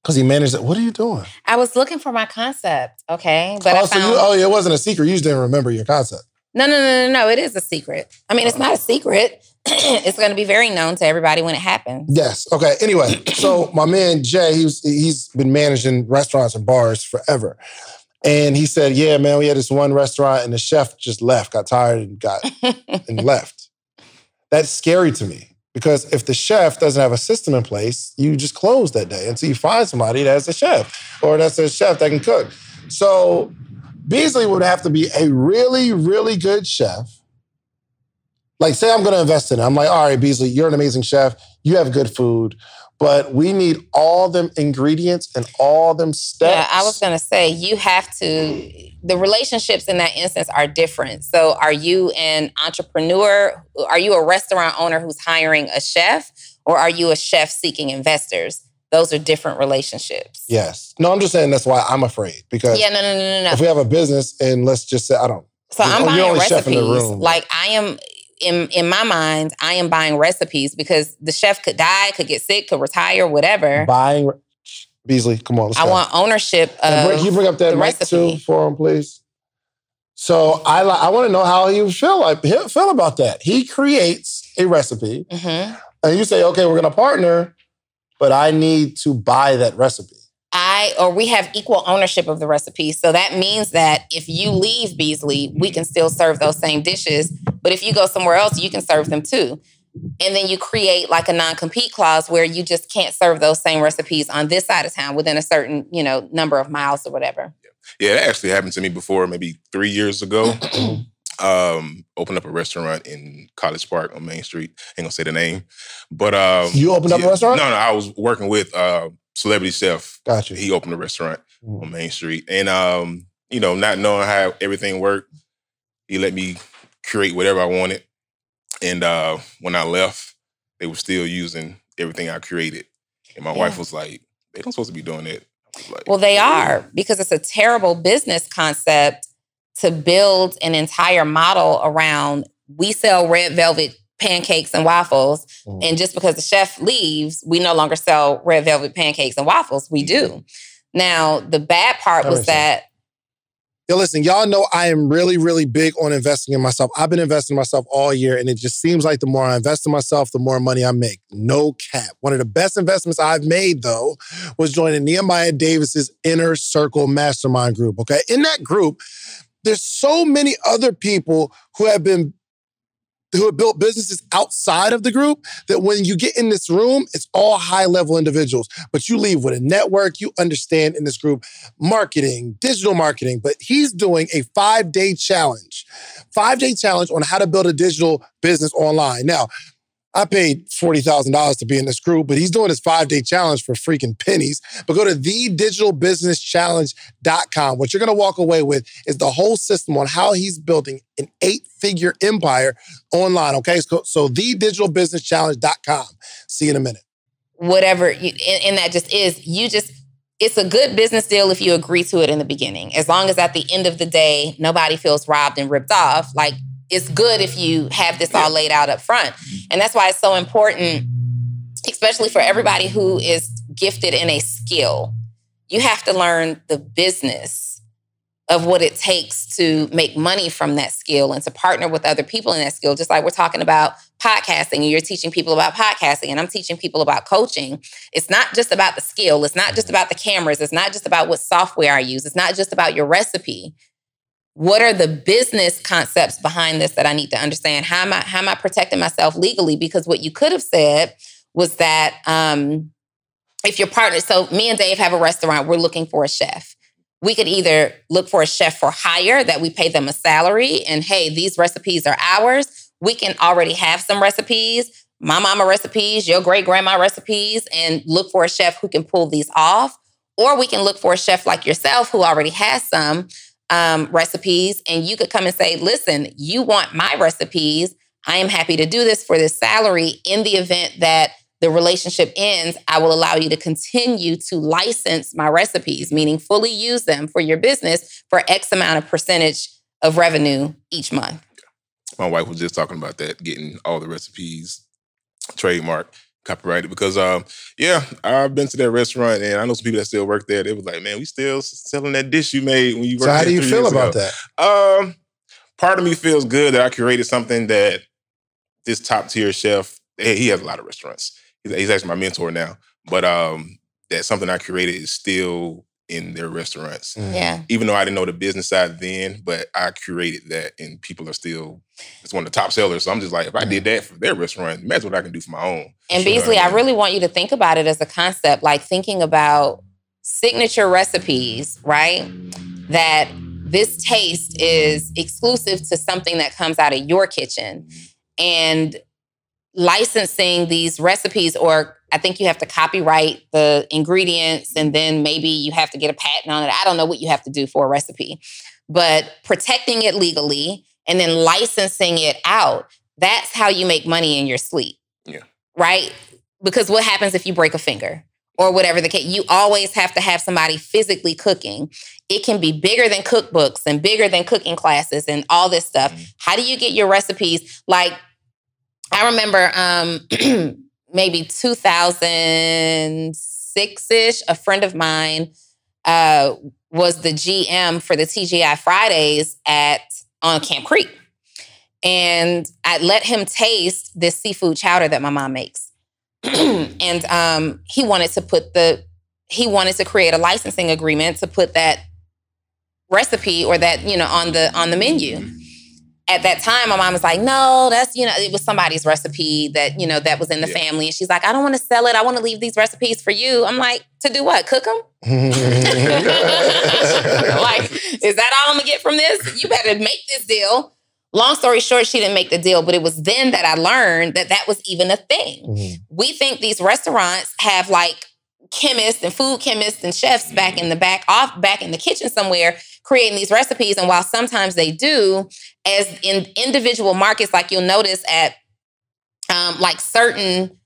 because he managed it. What are you doing? I was looking for my concept, okay? But it wasn't a secret. You just didn't remember your concept. No. It is a secret. I mean, it's not a secret. It's going to be very known to everybody when it happens. Yes. Okay. Anyway, so my man Jay, he's been managing restaurants and bars forever. And he said, yeah, man, we had this one restaurant and the chef just left, got tired and left. That's scary to me because if the chef doesn't have a system in place, you just close that day until you find somebody that's a chef or that's a chef that can cook. So Beasley would have to be a really, really good chef. Like, say I'm going to invest in it. I'm like, all right, Beasley, you're an amazing chef. You have good food. But we need all them ingredients and all them steps. Yeah, I was going to say, you have to, the relationships in that instance are different. So are you an entrepreneur? Are you a restaurant owner who's hiring a chef? Or are you a chef seeking investors? Those are different relationships. Yes. No, I'm just saying that's why I'm afraid. Because no. If we have a business and let's just say, So I'm buying recipes. Like I am... In my mind, I am buying recipes because the chef could die, could get sick, could retire, whatever. Beasley, come on. I want ownership of can you bring up that mic too for him, please? So I want to know how he would feel about that. He creates a recipe, and you say, okay, we're going to partner, but I need to buy that recipe. We have equal ownership of the recipe. So that means that if you leave Beasley, we can still serve those same dishes. But if you go somewhere else, you can serve them too. And then you create like a non-compete clause where you just can't serve those same recipes on this side of town within a certain, number of miles or whatever. Yeah, that actually happened to me before, maybe 3 years ago. Opened up a restaurant in College Park on Main Street. Ain't gonna say the name. But you opened up a restaurant? No, I was working with celebrity chef. Gotcha. He opened a restaurant on Main Street. And, not knowing how everything worked, he let me create whatever I wanted. And when I left, they were still using everything I created. And my wife was like, they don't supposed to be doing that. Like, well, they are, because it's a terrible business concept to build an entire model around we sell red velvet pancakes and waffles. And just because the chef leaves, we no longer sell red velvet pancakes and waffles. We do. Now, the bad part was that... Yo, listen, y'all know I am really, really big on investing in myself. I've been investing in myself all year, and it just seems like the more I invest in myself, the more money I make. No cap. One of the best investments I've made, though, was joining Nehemiah Davis's Inner Circle Mastermind group, okay? In that group, there's so many other people who have built businesses outside of the group that when you get in this room, it's all high-level individuals. But you leave with a network. You understand in this group marketing, digital marketing. But he's doing a 5-day challenge. 5-day challenge on how to build a digital business online. Now, I paid $40,000 to be in this group, but he's doing his 5-day challenge for freaking pennies. But go to thedigitalbusinesschallenge.com. What you're going to walk away with is the whole system on how he's building an 8-figure empire online, okay? So thedigitalbusinesschallenge.com. See you in a minute. Whatever, and that just is, it's a good business deal if you agree to it in the beginning. As long as at the end of the day, nobody feels robbed and ripped off. Like, it's good if you have this all laid out up front. And that's why it's so important, especially for everybody who is gifted in a skill. You have to learn the business of what it takes to make money from that skill and to partner with other people in that skill. Just like we're talking about podcasting, and you're teaching people about podcasting, and I'm teaching people about coaching. It's not just about the skill. It's not just about the cameras. It's not just about what software I use. It's not just about your recipe. What are the business concepts behind this that I need to understand? How am I protecting myself legally? Because what you could have said was that if your partner, so me and Dave have a restaurant, we're looking for a chef. We could either look for a chef for hire that we pay them a salary and, hey, these recipes are ours. We can already have some recipes, my mama recipes, your great grandma recipes, and look for a chef who can pull these off. Or we can look for a chef like yourself who already has some recipes, and you could come and say, listen, you want my recipes. I am happy to do this for this salary. In the event that the relationship ends, I will allow you to continue to license my recipes, meaning fully use them for your business for X amount of percentage of revenue each month. My wife was just talking about that, getting all the recipes trademarked, copyrighted, because I've been to that restaurant and I know some people that still work there. They was like, man, we still selling that dish you made when you worked there. So how do you feel about that? Part of me feels good that I curated something that this top tier chef, he has a lot of restaurants. He's actually my mentor now. But that something I curated is still in their restaurants. Yeah. Even though I didn't know the business side then, but I curated that and people are still, it's one of the top sellers. So I'm just like, if I did that for their restaurant, imagine what I can do for my own. And Beasley, I really want you to think about it as a concept, like thinking about signature recipes, right? That this taste is exclusive to something that comes out of your kitchen. And licensing these recipes, or I think you have to copyright the ingredients and then maybe you have to get a patent on it. I don't know what you have to do for a recipe, but protecting it legally and then licensing it out, that's how you make money in your sleep. Yeah. Right? Because what happens if you break a finger or whatever the case? You always have to have somebody physically cooking. It can be bigger than cookbooks and bigger than cooking classes and all this stuff. How do you get your recipes? Like, I remember maybe 2006-ish, a friend of mine was the GM for the TGI Fridays on Camp Creek. And I let him taste this seafood chowder that my mom makes. And he wanted to create a licensing agreement to put that recipe or that, on the menu. At that time, my mom was like, no, that's, it was somebody's recipe that, that was in the family. And she's like, I don't want to sell it. I want to leave these recipes for you. I'm like, to do what? Cook them? Like, is that all I'm going to get from this? You better make this deal. Long story short, she didn't make the deal, but it was then that I learned that was even a thing. Mm-hmm. We think these restaurants have like chemists and food chemists and chefs back in the kitchen somewhere creating these recipes. And while sometimes they do, as in individual markets, like you'll notice at like certain,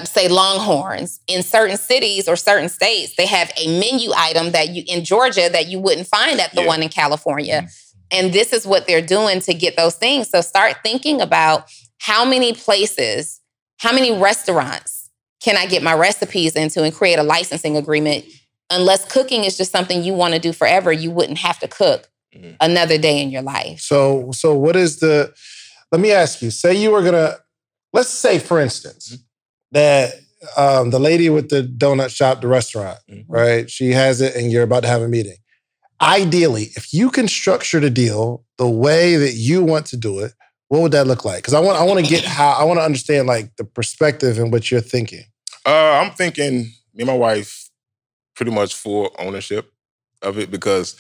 say Longhorns, in certain cities or certain states, they have a menu item that in Georgia that you wouldn't find at the one in California. Mm-hmm. And this is what they're doing to get those things. So start thinking about how many places, how many restaurants can I get my recipes into and create a licensing agreement. Unless cooking is just something you want to do forever, you wouldn't have to cook another day in your life. So what is let me ask you, say you were let's say, for instance, that the lady with the donut shop, the restaurant, right? She has it and you're about to have a meeting. Ideally, if you can structure the deal the way that you want to do it, what would that look like? Because I want to understand like the perspective in which you're thinking. I'm thinking me and my wife pretty much full ownership of it because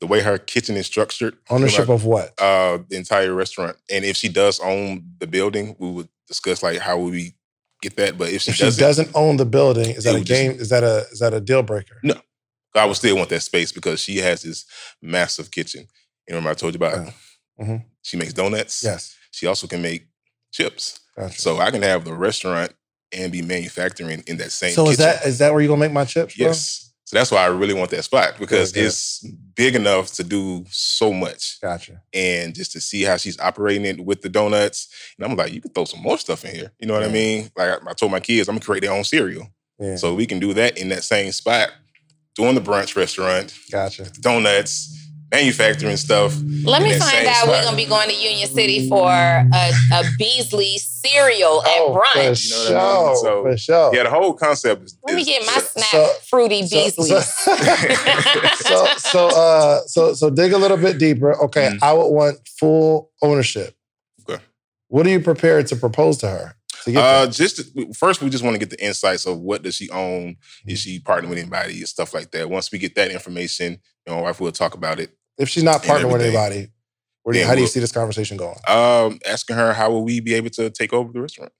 the way her kitchen is structured. Ownership of what? The entire restaurant. And if she does own the building, we would discuss like how would we get that. But if she doesn't own the building, is that a game? Is that a deal breaker? No, I would still want that space because she has this massive kitchen. You know, remember I told you about? She makes donuts. Yes. She also can make chips. Gotcha. So I can have the restaurant and be manufacturing in that same. So kitchen. is that where you're gonna make my chips? Bro? Yes. So that's why I really want that spot because it's big enough to do so much. Gotcha. And just to see how she's operating it with the donuts. And I'm like, you can throw some more stuff in here. You know what I mean? Like I told my kids, I'm going to create their own cereal. Yeah. So we can do that in that same spot, doing the brunch restaurant. Gotcha. Donuts, manufacturing stuff. Let me find out. We're going to be going to Union City for a Beasley cereal at brunch. For sure. So, for sure. Yeah, the whole concept is... Let me get my fruity Beasley. So dig a little bit deeper. Okay, I would want full ownership. Okay. What are you prepared to propose to her? First, we just want to get the insights of what does she own? Is she partnering with anybody? Stuff like that. Once we get that information, my wife will talk about it. If she's not partnering with anybody, how do you see this conversation going? Asking her how will we be able to take over the restaurant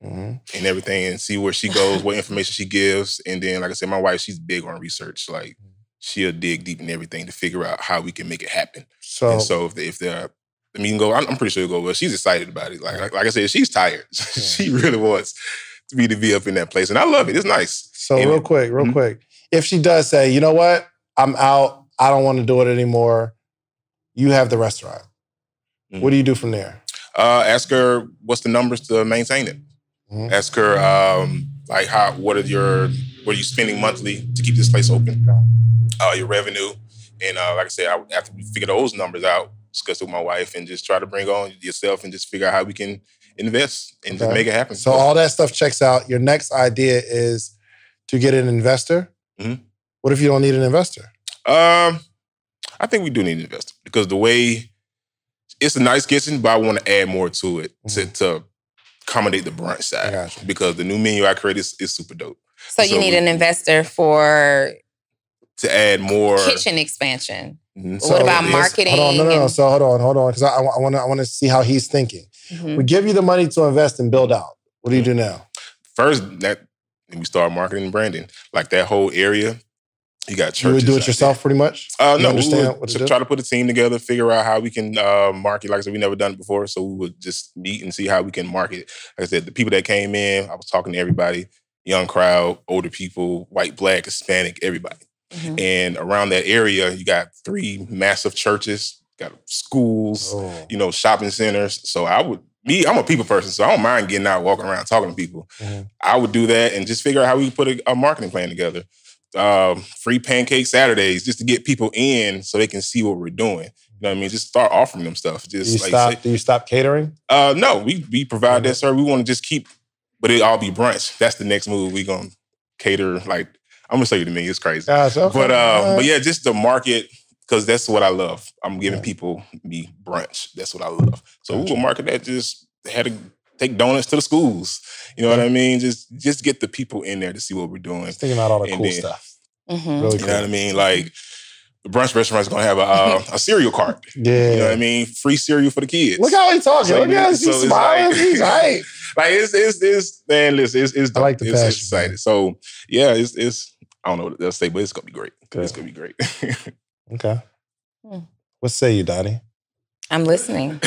and everything, and see where she goes, what information she gives, and then, like I said, my wife, she's big on research. Like she'll dig deep in everything to figure out how we can make it happen. So if the meeting go, I'm pretty sure it'll go well. She's excited about it. Like I said, she's tired. She really wants me to be up in that place, and I love it. It's nice. So real quick, if she does say, you know what, I'm out. I don't want to do it anymore. You have the restaurant. What do you do from there? Ask her what's the numbers to maintain it. Ask her what are you spending monthly to keep this place open? Your revenue, and like I said, after we figure those numbers out, discuss it with my wife, and just try to bring on yourself and just figure out how we can invest and just make it happen. So all that stuff checks out. Your next idea is to get an investor. What if you don't need an investor? I think we do need an investor because the way it's a nice kitchen, but I want to add more to it to accommodate the brunch side because the new menu I created is super dope. So you need an investor to add more kitchen expansion. What about marketing? Hold on, no. So hold on, because I want to see how he's thinking. We give you the money to invest and build out. What do you do now? First, we start marketing and branding, like that whole area. You got churches. You would do it yourself pretty much? No, we would try to put a team together, figure out how we can market. Like I said, we never done it before, so we would just meet and see how we can market. Like I said, the people that came in, I was talking to everybody, young crowd, older people, white, black, Hispanic, everybody. And around that area, you got 3 massive churches, got schools, shopping centers. So I'm a people person, so I don't mind getting out, walking around, talking to people. I would do that and just figure out how we put a marketing plan together. Free pancake Saturdays just to get people in so they can see what we're doing. You know what I mean? Just start offering them stuff. Do you stop catering? No, we provide that service. We want to just keep, but it all be brunch. That's the next move. We gonna cater. Like I'm gonna show you the menu. It's crazy. Okay. But yeah, just the market because that's what I love. I'm giving people me brunch. That's what I love. So we will market that. Just had to take donuts to the schools. You know what I mean? Just get the people in there to see what we're doing. Just thinking about all the cool stuff. Really cool. You know what I mean? Like the brunch restaurant's gonna have a cereal cart. Yeah. You know what I mean? Free cereal for the kids. Look how he's talking. Look how he's smiling. He's right. Like it's man, listen, it's I like the passion. It's exciting. So yeah, it's I don't know what they'll say, but it's gonna be great. Good. It's gonna be great. Okay. What say you, Donni? I'm listening.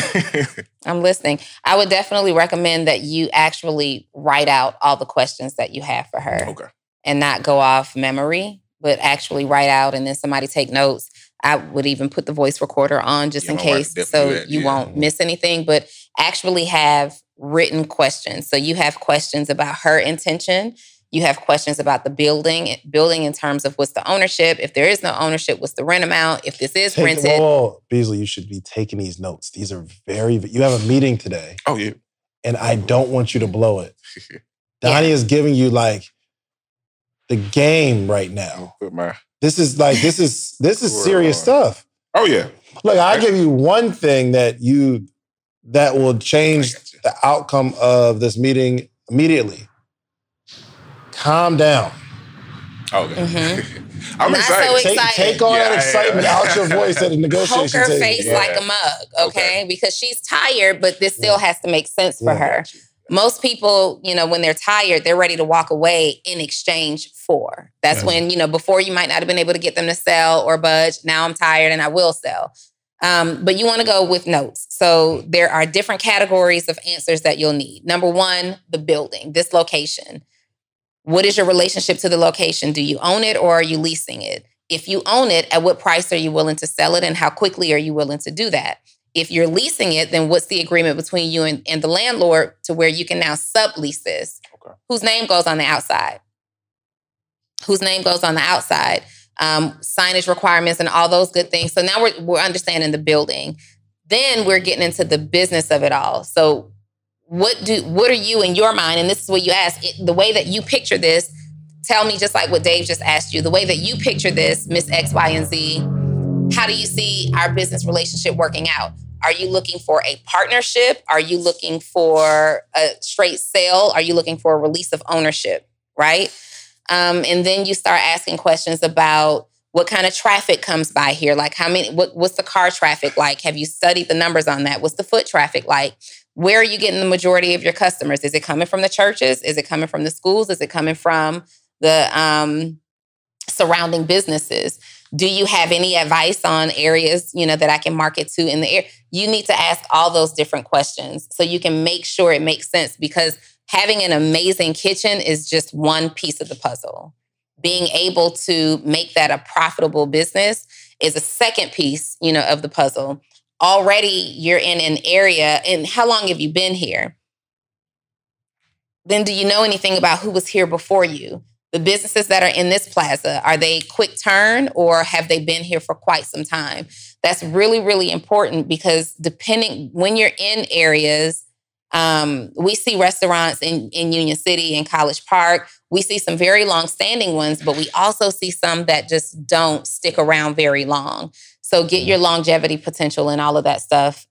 I would definitely recommend that you actually write out all the questions that you have for her. Okay. And not go off memory, but actually write out and then somebody take notes. I would even put the voice recorder on just in case so you won't miss anything, but actually have written questions. So you have questions about her intention. You have questions about the building in terms of what's the ownership. If there is no ownership, what's the rent amount? If this is rented. Whoa, Beasley, you should be taking these notes. These are you have a meeting today. Oh, yeah. And I don't want you to blow it. Donni is giving you like the game right now. This is serious stuff. Oh, yeah. Look, I give you one thing that will change the outcome of this meeting immediately. Calm down. Okay. I'm excited. So excited. Take all that excitement out your voice at the negotiation table. Poker face like a mug, okay? Because she's tired, but this still has to make sense for her. Most people, when they're tired, they're ready to walk away in exchange for. That's when, before you might not have been able to get them to sell or budge. Now I'm tired and I will sell. But you want to go with notes. So there are different categories of answers that you'll need. Number one, the building, this location. What is your relationship to the location? Do you own it or are you leasing it? If you own it, at what price are you willing to sell it and how quickly are you willing to do that? If you're leasing it, then what's the agreement between you and the landlord to where you can now sublease this? Okay. Whose name goes on the outside? Whose name goes on the outside? Signage requirements and all those good things. So now we're understanding the building. Then we're getting into the business of it all. So what are you in your mind? And this is what you ask. The way that you picture this, tell me just like what Dave just asked you, the way that you picture this, Miss X, Y, and Z, how do you see our business relationship working out? Are you looking for a partnership? Are you looking for a straight sale? Are you looking for a release of ownership, right? And then you start asking questions about what kind of traffic comes by here? Like what's the car traffic like? Have you studied the numbers on that? What's the foot traffic like? Where are you getting the majority of your customers? Is it coming from the churches? Is it coming from the schools? Is it coming from the surrounding businesses? Do you have any advice on areas, that I can market to in the area? You need to ask all those different questions so you can make sure it makes sense, because having an amazing kitchen is just one piece of the puzzle. Being able to make that a profitable business is a second piece, of the puzzle. Already you're in an area, and how long have you been here? Then do you know anything about who was here before you? The businesses that are in this plaza, are they quick turn or have they been here for quite some time? That's really, really important, because depending when you're in areas, we see restaurants in Union City and College Park. We see some very long-standing ones, but we also see some that just don't stick around very long. So get your longevity potential and all of that stuff.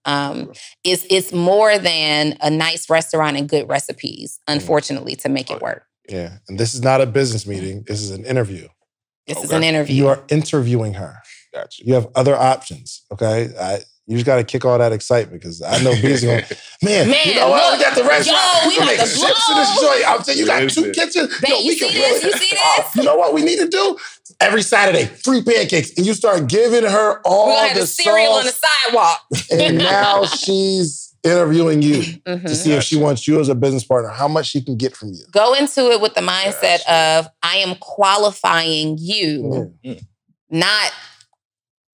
It's more than a nice restaurant and good recipes, unfortunately, to make it work. Yeah. And this is not a business meeting. This is an interview. This is an interview. You are interviewing her. Gotcha. You have other options, okay? You just got to kick all that excitement, because I know B's going, man, you know what? We got the restaurant. Yo, we got the chips in this joint. I'm saying you got two kitchens. Babe, you see this? You know what we need to do? Every Saturday, free pancakes. And you start giving her all We're gonna have cereal on the sidewalk. And now she's interviewing you to see if she wants you as a business partner, how much she can get from you. Go into it with the mindset of, I am qualifying you, not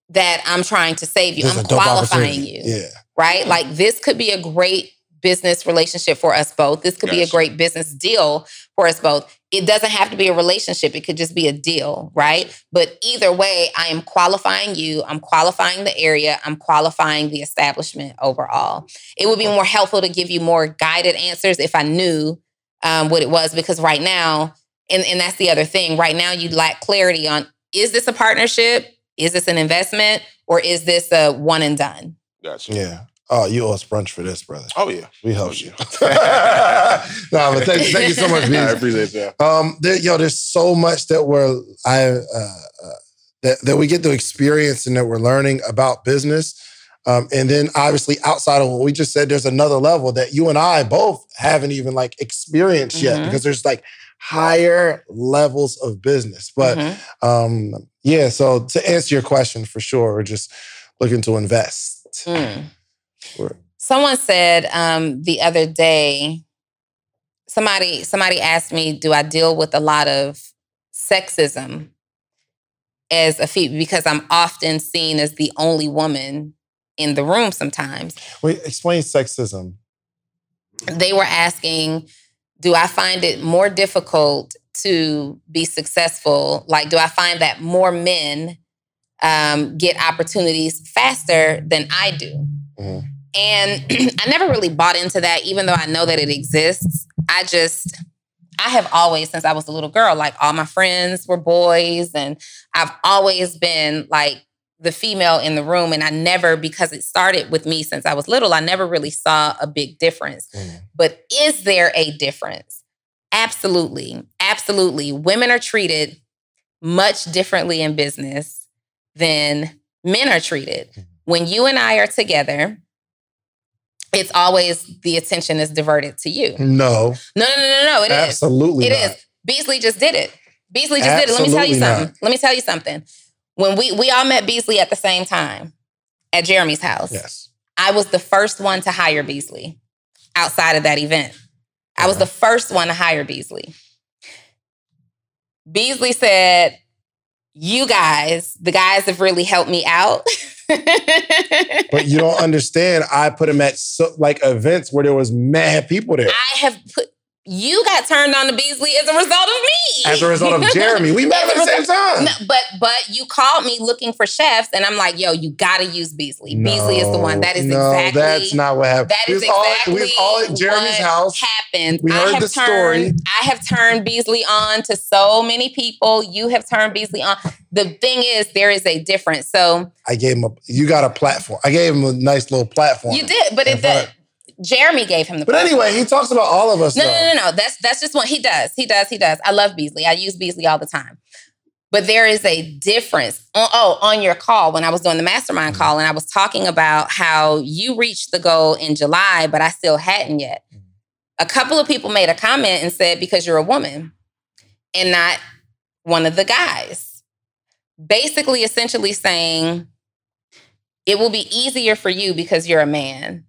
that I'm trying to save you. I'm qualifying you. Yeah. Right? Like, this could be a great business relationship for us both. This could be a great business deal for us both. It doesn't have to be a relationship. It could just be a deal, right? But either way, I am qualifying you. I'm qualifying the area. I'm qualifying the establishment overall. It would be more helpful to give you more guided answers if I knew what it was, because right now, and that's the other thing, right now you lack clarity on, is this a partnership? Is this an investment? Or is this a one and done? Gotcha. Yeah. Oh, you owe us brunch for this, brother. Oh, yeah. We helped you. No, but thank you so much, B. I appreciate that. There's so much that that we get to experience and that we're learning about business. And then obviously outside of what we just said, there's another level that you and I both haven't even experienced yet, because there's higher levels of business. But so to answer your question, for sure, we're just looking to invest. Someone said the other day, somebody asked me, do I deal with a lot of sexism as a female, because I'm often seen as the only woman in the room sometimes. Wait, explain sexism. They were asking, do I find it more difficult to be successful? Like, do I find that more men get opportunities faster than I do? Mm-hmm. And I never really bought into that, even though I know that it exists. I have always, since I was a little girl, all my friends were boys, and I've always been the female in the room. And I never, because it started with me since I was little, I never really saw a big difference. But is there a difference? Absolutely. Absolutely. Women are treated much differently in business than men are treated. When you and I are together, it's always the attention is diverted to you. No. No. It is. Absolutely It not. is. Beasley just did it. Beasley just did it. Let me tell you something. Not. Let me tell you something. When we all met Beasley at the same time at Jeremy's house. Yes. I was the first one to hire Beasley outside of that event. I was the first one to hire Beasley. Beasley said, you guys, the guys have really helped me out. But you don't understand. I put him at events where there was mad people there. You got turned on to Beasley as a result of me. As a result of Jeremy. We met at the same time. No, but you called me looking for chefs, and I'm like, yo, you gotta use Beasley. No, Beasley is the one. That is exactly. That's not what happened. That is exactly we was all at Jeremy's house. Happened. We heard the story. I have turned Beasley on to so many people. You have turned Beasley on. The thing is, there is a difference. So I gave him you got a platform. I gave him a nice little platform. You did, but Jeremy gave him the But platform. anyway, he talks about all of us. No. That's just what he does. He does. I love Beasley. I use Beasley all the time. But there is a difference. On your call, when I was doing the mastermind call, and I was talking about how you reached the goal in July, but I still hadn't yet. A couple of people made a comment and said, because you're a woman and not one of the guys. Basically, essentially saying, it will be easier for you because you're a man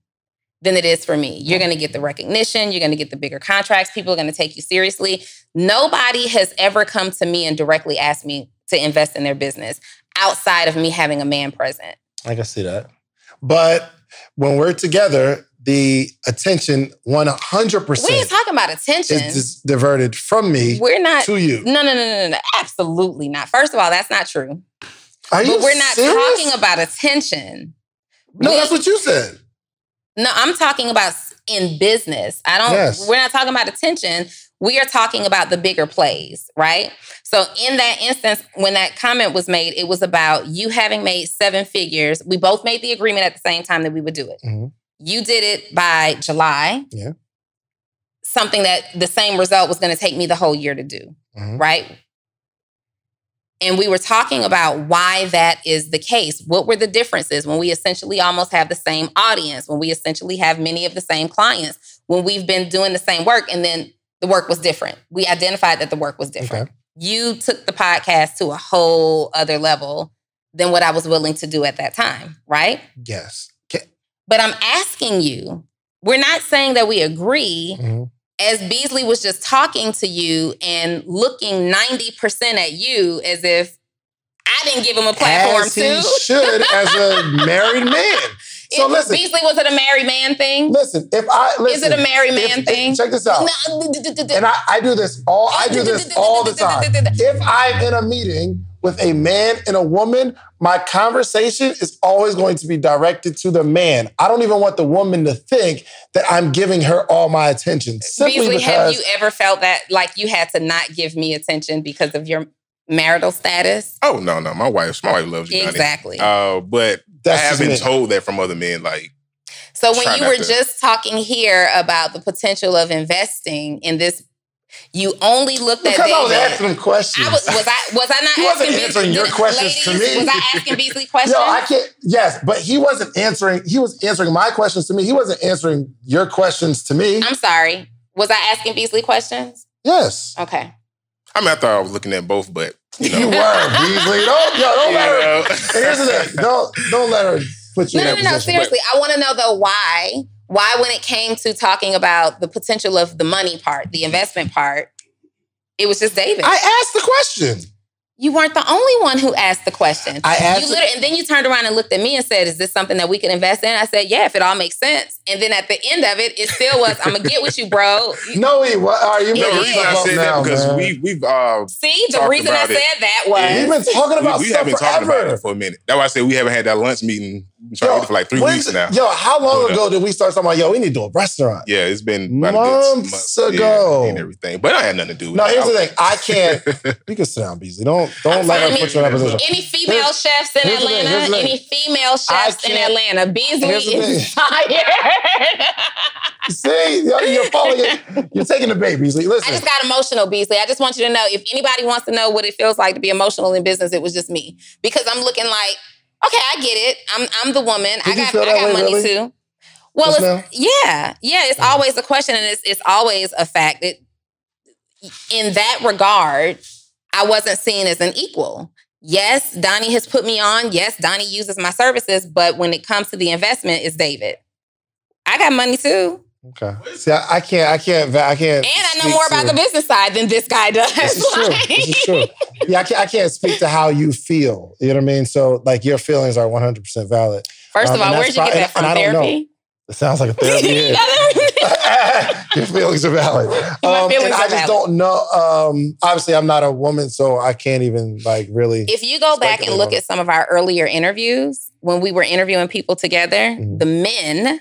than it is for me. You're going to get the recognition. You're going to get the bigger contracts. People are going to take you seriously. Nobody has ever come to me and directly asked me to invest in their business outside of me having a man present. I can see that. But when we're together, the attention 100%. We ain't talking about attention. Is diverted from me to you. No. Absolutely not. First of all, that's not true. Are you We're not serious? talking about attention. No, that's what you said. No, I'm talking about in business. We're not talking about attention. We are talking about the bigger plays, right? So in that instance, when that comment was made, it was about you having made 7 figures. We both made the agreement at the same time that we would do it. Mm-hmm. You did it by July. Yeah. Something that the same result was going to take me the whole year to do, right? And we were talking about why that is the case. What were the differences when we essentially almost have the same audience, when we essentially have many of the same clients, when we've been doing the same work and then the work was different. We identified that the work was different. Okay. You took the podcast to a whole other level than what I was willing to do at that time, right? Yes. Okay. But I'm asking you, we're not saying that we agree. Mm-hmm. As Beasley was just talking to you and looking 90% at you as if I didn't give him a platform as he should as a married man. So listen. Beasley, was it a married man thing? Listen, is it a married man thing? Check this out. And I do this all the time. If I'm in a meeting with a man and a woman, my conversation is always going to be directed to the man. I don't even want the woman to think that I'm giving her all my attention. Beasley, have you ever felt that like you had to not give me attention because of your marital status? Oh, no. My wife loves you, exactly. But I have been told that from other men, like. So when you were just talking here about the potential of investing in this, you only looked at David. I was asking questions. Was I not he wasn't answering your questions to me. Was I asking Beasley questions? No, I can't. Yes, but he wasn't answering. He was answering my questions to me. He wasn't answering your questions to me. I'm sorry. Was I asking Beasley questions? Yes. Okay. I mean, I thought I was looking at both, but you know. You were, Beasley. Don't let her. And here's the thing. Don't let her put you in that position. No, seriously. I want to know though why. Why, when it came to talking about the potential of the money part, the investment part, it was just David. I asked the question. You weren't the only one who asked the question. I asked and then you turned around and looked at me and said, is this something that we can invest in? I said, yeah, if it all makes sense. And then at the end of it, it still was, I'm going to get with you, bro. No, he was. Are you the reason I said that because we've see, the reason I said that was. We've been talking about we stuff have been talking forever. about it for a minute. That's why I said we haven't had that lunch meeting. We've been trying to get it for like 3 weeks now. Yo, how long ago did we start talking about, we need to do a restaurant? Yeah, it's been about months ago. And everything. But I had nothing to do with it. No, here's the thing. I can't. You can sit down, Beasley. Don't let her put you in that position. Any female chefs in Atlanta? Any female chefs in Atlanta? Beasley is fired. See, you're falling in. You're taking the bait, Beasley. Listen. I just got emotional, Beasley. I just want you to know, if anybody wants to know what it feels like to be emotional in business, it was just me. Because I'm looking like, okay, I get it. I'm the woman. I got money really? Too. Well, it's always a question, and it's always a fact. In that regard, I wasn't seen as an equal. Yes, Donni has put me on. Yes, Donni uses my services, but when it comes to the investment, it's David. I got money too. Okay. See, I can't. And I know more about the business side than this guy does. This is true. This is true. Yeah, I can't speak to how you feel. You know what I mean? So, like, your feelings are 100% valid. First of all, where'd you get that from? Therapy? It sounds like a therapy. Your feelings are valid. And I just don't know. Obviously, I'm not a woman, so I can't even, like, really. If you go back and look at some of our earlier interviews, when we were interviewing people together, the men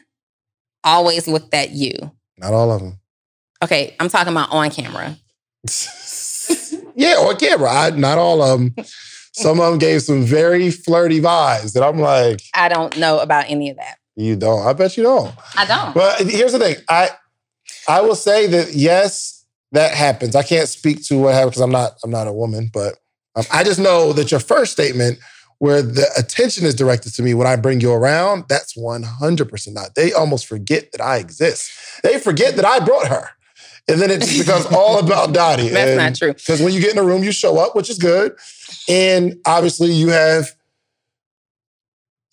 always looked at you. Not all of them. Okay, I'm talking about on camera. Yeah, on camera. Not all of them. Some of them gave some very flirty vibes that I'm like... I don't know about any of that. You don't? I bet you don't. I don't. But here's the thing. I will say that, yes, that happens. I can't speak to what happened because I'm not a woman, but I just know that your first statement where the attention is directed to me when I bring you around, that's 100% not. They almost forget that I exist. They forget that I brought her. And then it just becomes all about Donni. That's not true. Because when you get in a room, you show up, which is good. And obviously you have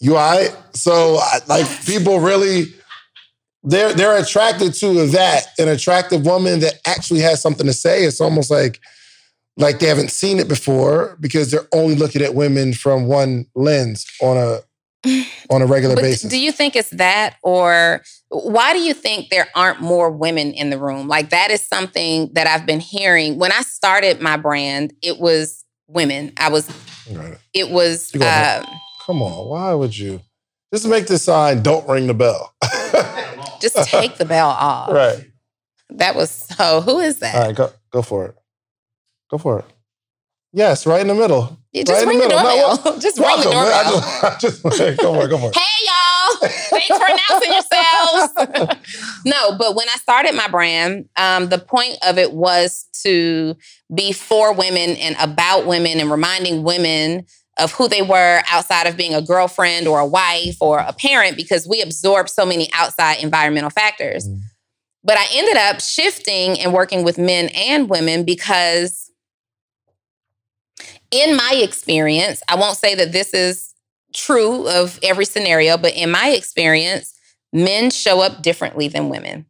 UI. So like people really, they're attracted to that, an attractive woman that actually has something to say. It's almost like they haven't seen it before because they're only looking at women from one lens on a regular basis. Do you think it's that, or why do you think there aren't more women in the room? Like, that is something that I've been hearing. When I started my brand, it was women. Come on, why would you? Just make the sign, don't ring the bell. Just take the bell off. Right. That was so, who is that? All right, go for it. Go for it. Yes, right in the middle. You just ring the doorbell. Just ring the doorbell. Go for it. Hey, y'all. Thanks for announcing yourselves. No, but when I started my brand, the point of it was to be for women and about women and reminding women of who they were outside of being a girlfriend or a wife or a parent, because we absorb so many outside environmental factors. But I ended up shifting and working with men and women because in my experience, I won't say that this is true of every scenario, but in my experience, men show up differently than women.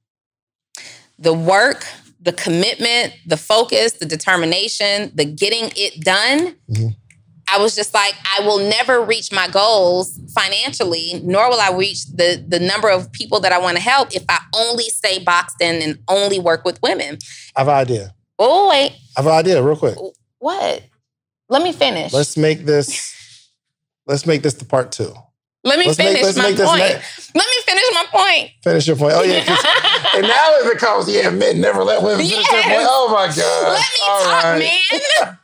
The work, the commitment, the focus, the determination, the getting it done, I was just like, I will never reach my goals financially, nor will I reach the number of people that I want to help if I only stay boxed in and only work with women. I have an idea. Oh, wait. I have an idea real quick. What? Let me finish. Let's make this the part 2. Let me finish my point. Let me finish my point. Finish your point. Oh, yeah. And now it becomes, men never let women finish their point. Oh, my God. Let me talk, man.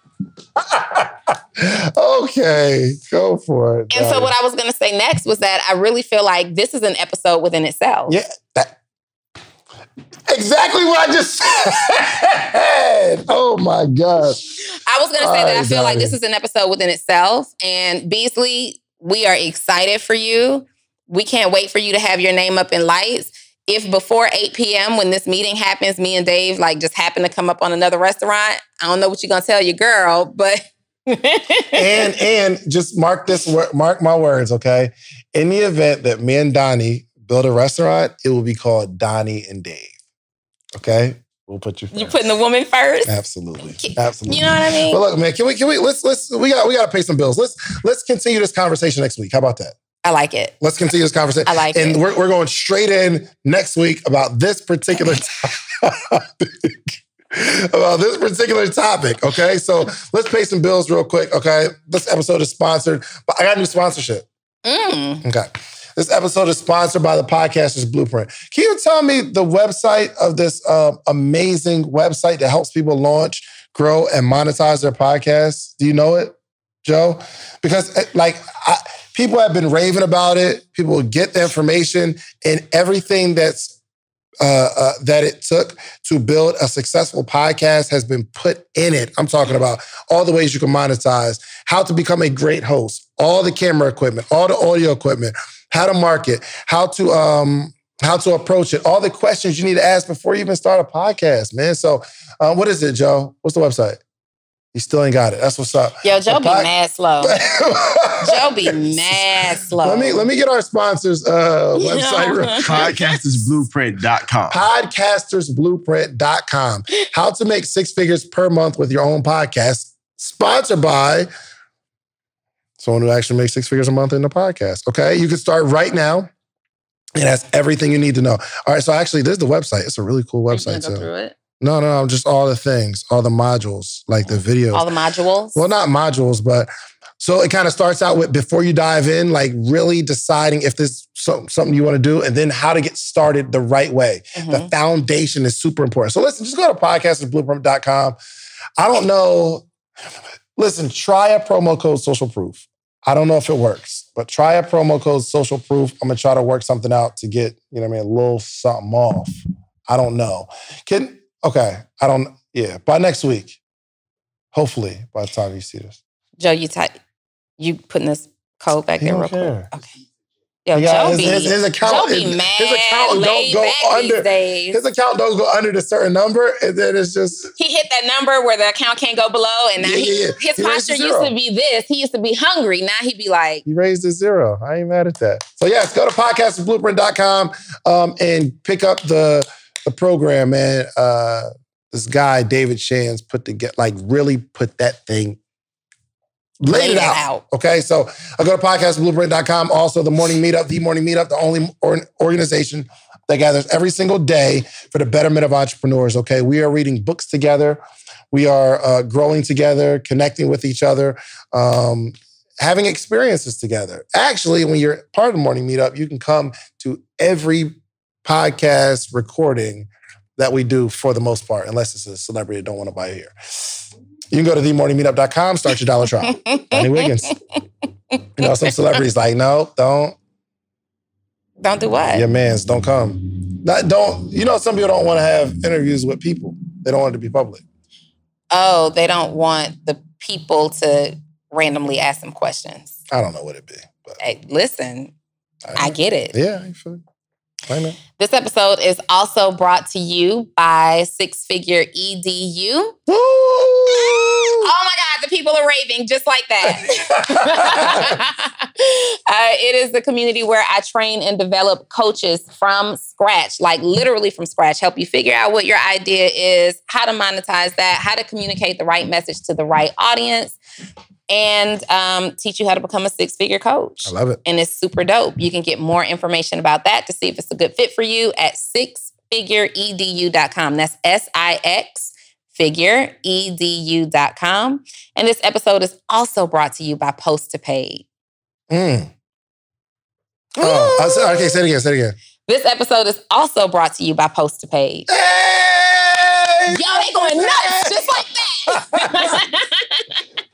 Okay, go for it. And so what I was going to say next was that I really feel like this is an episode within itself. Yeah, exactly what I just said. Oh, my God. I was going to say that I feel like this is an episode within itself. And Beasley, we are excited for you. We can't wait for you to have your name up in lights. If before 8 p.m. when this meeting happens, me and Dave just happen to come up on another restaurant, I don't know what you're going to tell your girl, but... and just mark my words, okay? In the event that me and Donni build a restaurant, it will be called Donni and Dave. Okay? We'll put you first. You're putting the woman first? Absolutely. You know what I mean? But look, man, can we we got to pay some bills. Let's continue this conversation next week. How about that? I like it. Let's continue this conversation. I like it. And we're going straight in next week about this particular topic. Okay? So let's pay some bills real quick, okay? This episode is sponsored, but I got a new sponsorship. Okay. This episode is sponsored by the Podcaster's Blueprint. Can you tell me the website of this amazing website that helps people launch, grow, and monetize their podcasts? Do you know it, Joe? Because people have been raving about it. People get the information, and everything that it took to build a successful podcast has been put in it. I'm talking about all the ways you can monetize, how to become a great host, all the camera equipment, all the audio equipment, how to market, how to how to approach it, all the questions you need to ask before you even start a podcast, man. So what is it, Joe? What's the website? You still ain't got it. That's what's up. Yo, Joe be mad slow. Joe be mad slow. Let me get our sponsors website real quick. Podcastersblueprint.com. Podcastersblueprint.com. How to make 6 figures per month with your own podcast. Sponsored by someone who actually makes 6 figures a month in the podcast. Okay, you can start right now. It has everything you need to know. All right, so actually, this is the website. It's a really cool website. Go through it? No, just all the things, all the modules, like the videos. All the modules? Well, not modules, but so it kind of starts out with, before you dive in, like really deciding if this is something you want to do, and then how to get started the right way. Mm-hmm. The foundation is super important. So listen, just go to podcastersblueprint.com. I don't know. Listen, try a promo code Social Proof. I don't know if it works, but try a promo code Social Proof. I'm going to try to work something out to get, a little something off. I don't know. By next week, hopefully, by the time you see this. Joe, you putting this code back there real quick? Okay. Yo, yeah, Joe his account, Joe be mad. His account don't go under. His account don't go under a certain number, and then it's just he hit that number where the account can't go below, and now his posture used to be this. He used to be hungry. Now he be like, he raised his 0. I ain't mad at that. So yes, go to podcastersblueprint.com and pick up the program, man. This guy David Shands really put that thing. Laid it out. Okay, so I go to podcastblueprint.com. Also, the Morning Meetup, the only organization that gathers every single day for the betterment of entrepreneurs. Okay, we are reading books together. We are growing together, connecting with each other, having experiences together. Actually, when you're part of the Morning Meetup, you can come to every podcast recording that we do for the most part, unless it's a celebrity that don't want to buy here. You can go to themorningmeetup.com, start your dollar trial. Donnie Wiggins. Some celebrities like, no, don't. Don't do what? Your mans, don't come. Some people don't want to have interviews with people. They don't want it to be public. Oh, they don't want the people to randomly ask them questions. I don't know what it'd be. But hey, listen, I get it. Yeah, I feel it. I know. This episode is also brought to you by 6 Figure EDU. Woo! Oh my God, the people are raving just like that. It is the community where I train and develop coaches from scratch, like literally from scratch, help you figure out what your idea is, how to monetize that, how to communicate the right message to the right audience, and teach you how to become a 6-figure coach. I love it. And it's super dope. You can get more information about that to see if it's a good fit for you at 6figureedu.com. That's SIXfigureedu.com. And this episode is also brought to you by Post to Paid. Okay, say it again. This episode is also brought to you by Post to Paid. Hey! Yo, they going nuts just like that.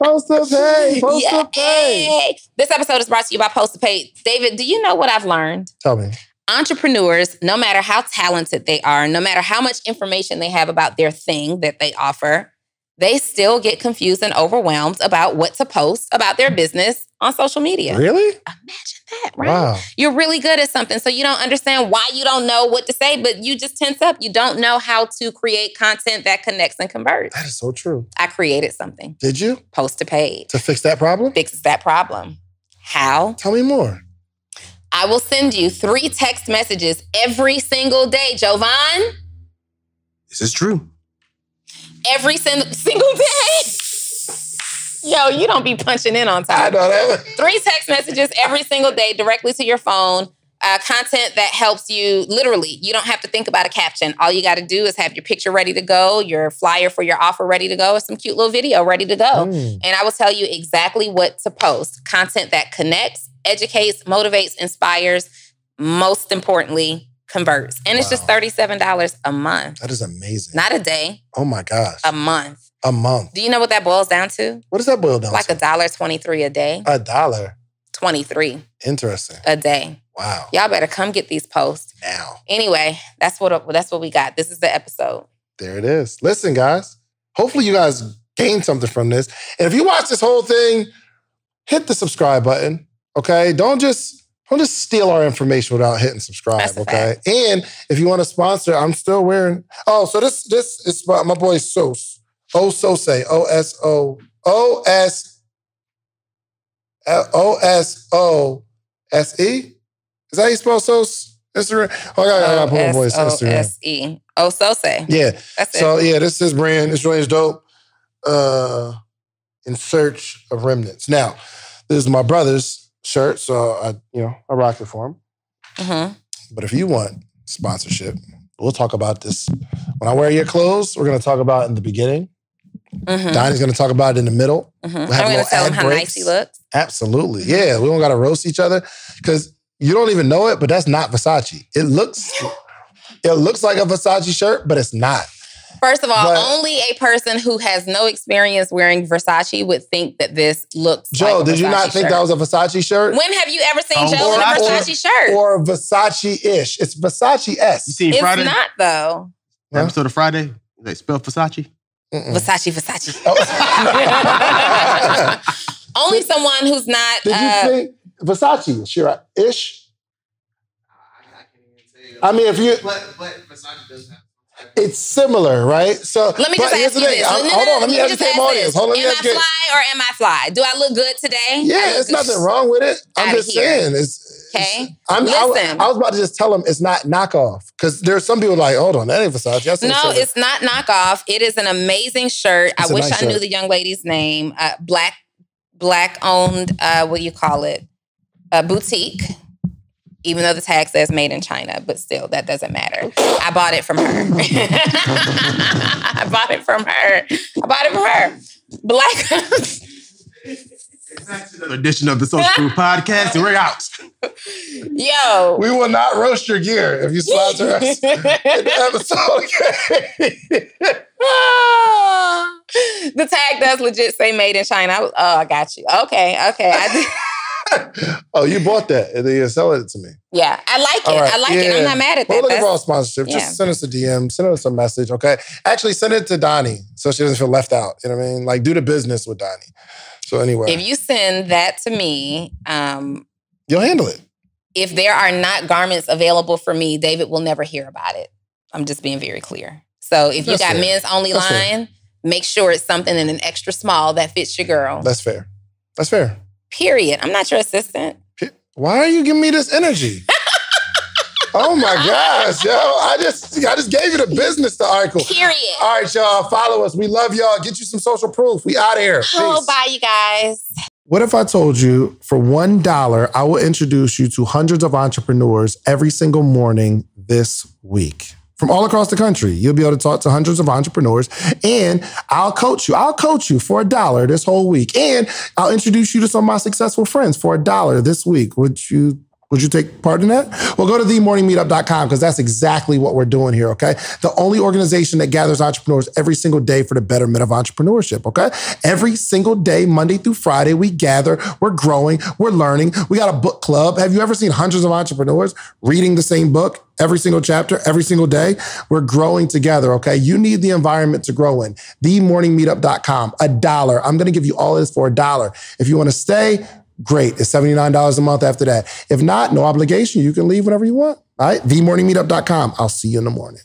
Post to Pay. This episode is brought to you by Post to Pay. David, do you know what I've learned? Tell me. Entrepreneurs, no matter how talented they are, no matter how much information they have about their thing that they offer, they still get confused and overwhelmed about what to post about their business on social media. Really? Imagine that, right? Wow. You're really good at something, so you don't understand why you don't know what to say, but you just tense up. You don't know how to create content that connects and converts. That is so true. I created something. Did you? Post to Paid. To fix that problem? Fixes that problem. How? Tell me more. I will send you 3 text messages every single day, Jovan. This is true. Every single day. Yo, you don't be punching in on time. I know that. 3 text messages every single day directly to your phone. Content that helps you, literally, you don't have to think about a caption. All you got to do is have your picture ready to go, your flyer for your offer ready to go, or some cute little video ready to go. And I will tell you exactly what to post. Content that connects, educates, motivates, inspires, most importantly, converts. And it's just $37 a month. That is amazing. Not a day. Oh my gosh. A month. A month. Do you know what that boils down to? What does that boil down like to? $1.23 a day. $1? 23. Interesting. A day. Wow. Y'all better come get these posts. Now. Anyway, that's what we got. This is the episode. There it is. Listen, guys. Hopefully you guys gained something from this. And if you watch this whole thing, hit the subscribe button. Okay? Don't just Don't just steal our information without hitting subscribe, That's a okay? fact. And if you want to sponsor, I'm still wearing. Oh, so this is my boy Sos. Osose. OSOSE. Is that how you spell Sos? Instagram. Oh, I gotta put my boy's Instagram. OSOSE. Osose. Yeah. That's So it. yeah, this is brand. This joint is dope. In search of remnants. Now, this is my brother's shirt, so I rock it for him. Mm-hmm. But if you want sponsorship, we'll talk about this. When I wear your clothes, we're gonna talk about it in the beginning. Mm-hmm. Donnie's gonna talk about it in the middle. Mm-hmm. We'll I'm have going little to tell him ad how breaks. nice he looks. Absolutely. Yeah, we don't gotta roast each other because you don't even know it, but that's not Versace. It looks like a Versace shirt, but it's not. First of all, But- only a person who has no experience wearing Versace would think that this looks Joe, like a did you Versace not think shirt. that was a Versace shirt? When have you ever seen Oh, Joe in a Versace shirt? Or Versace-ish. It's Versace-esque. You seen It's Friday? not, though. Huh? Episode of Friday? They spell Versace? Mm-mm. Versace. Oh. Only someone who's not... Did you think Versace, Shira-ish? I mean, if you... But Versace doesn't have. It's similar, right? So Let me but just here's ask the you thing. this. Hold on, let me just educate ask my audience. this. Hold on, let me Am I educate. fly or am I fly? Do I look good today? Yeah, there's nothing wrong with it. I'm Outta just here. saying. Okay. I Listen. was about to just tell them it's not knockoff because there's some people like, hold on, that ain't Versace. I seen No, something. it's not knockoff. It is an amazing shirt. It's I a wish nice I knew shirt. the young lady's name. Black owned, what do you call it? Boutique. Even though the tag says made in China, but still, that doesn't matter. I bought it from her. I bought it from her. Black. Another edition of the Social Food Podcast, and we're out. Yo. We will not roast your gear if you sponsor us in the episode. The tag does legit say made in China. I got you. Okay. Oh, you bought that and then you're selling it to me. Yeah, I like it. All right. I like it. I'm not mad at We're that. looking for all That's- sponsorship. yeah. Just send us a DM, send us a message, okay? Actually, send it to Donnie so she doesn't feel left out. You know what I mean? Like, do the business with Donnie. So anyway, If you send that to me, you'll handle it. if there are not garments available for me, David will never hear about it. I'm just being very clear. So if you That's got fair. men's only That's fair. line, make sure it's something in an extra small that fits your girl. That's fair. That's fair. Period. I'm not your assistant. Why are you giving me this energy? Oh my gosh, yo. I just gave you the business to article. Period. All right, y'all. Follow us. We love y'all. Get you some social proof. We out of here. Oh, Peace. bye, you guys. What if I told you for $1, I will introduce you to hundreds of entrepreneurs every single morning this week? From all across the country, you'll be able to talk to hundreds of entrepreneurs and I'll coach you. I'll coach you for $1 this whole week. And I'll introduce you to some of my successful friends for $1 this week. Would you take part in that? Well, go to themorningmeetup.com because that's exactly what we're doing here, okay? The only organization that gathers entrepreneurs every single day for the betterment of entrepreneurship, okay? Every single day, Monday through Friday, we gather, we're growing, we're learning. We got a book club. Have you ever seen hundreds of entrepreneurs reading the same book every single chapter, every single day? We're growing together, okay? You need the environment to grow in. Themorningmeetup.com, $1. I'm gonna give you all this for $1. If you wanna stay, great. It's $79 a month after that. If not, no obligation. You can leave whenever you want. All right? Themorningmeetup.com. I'll see you in the morning.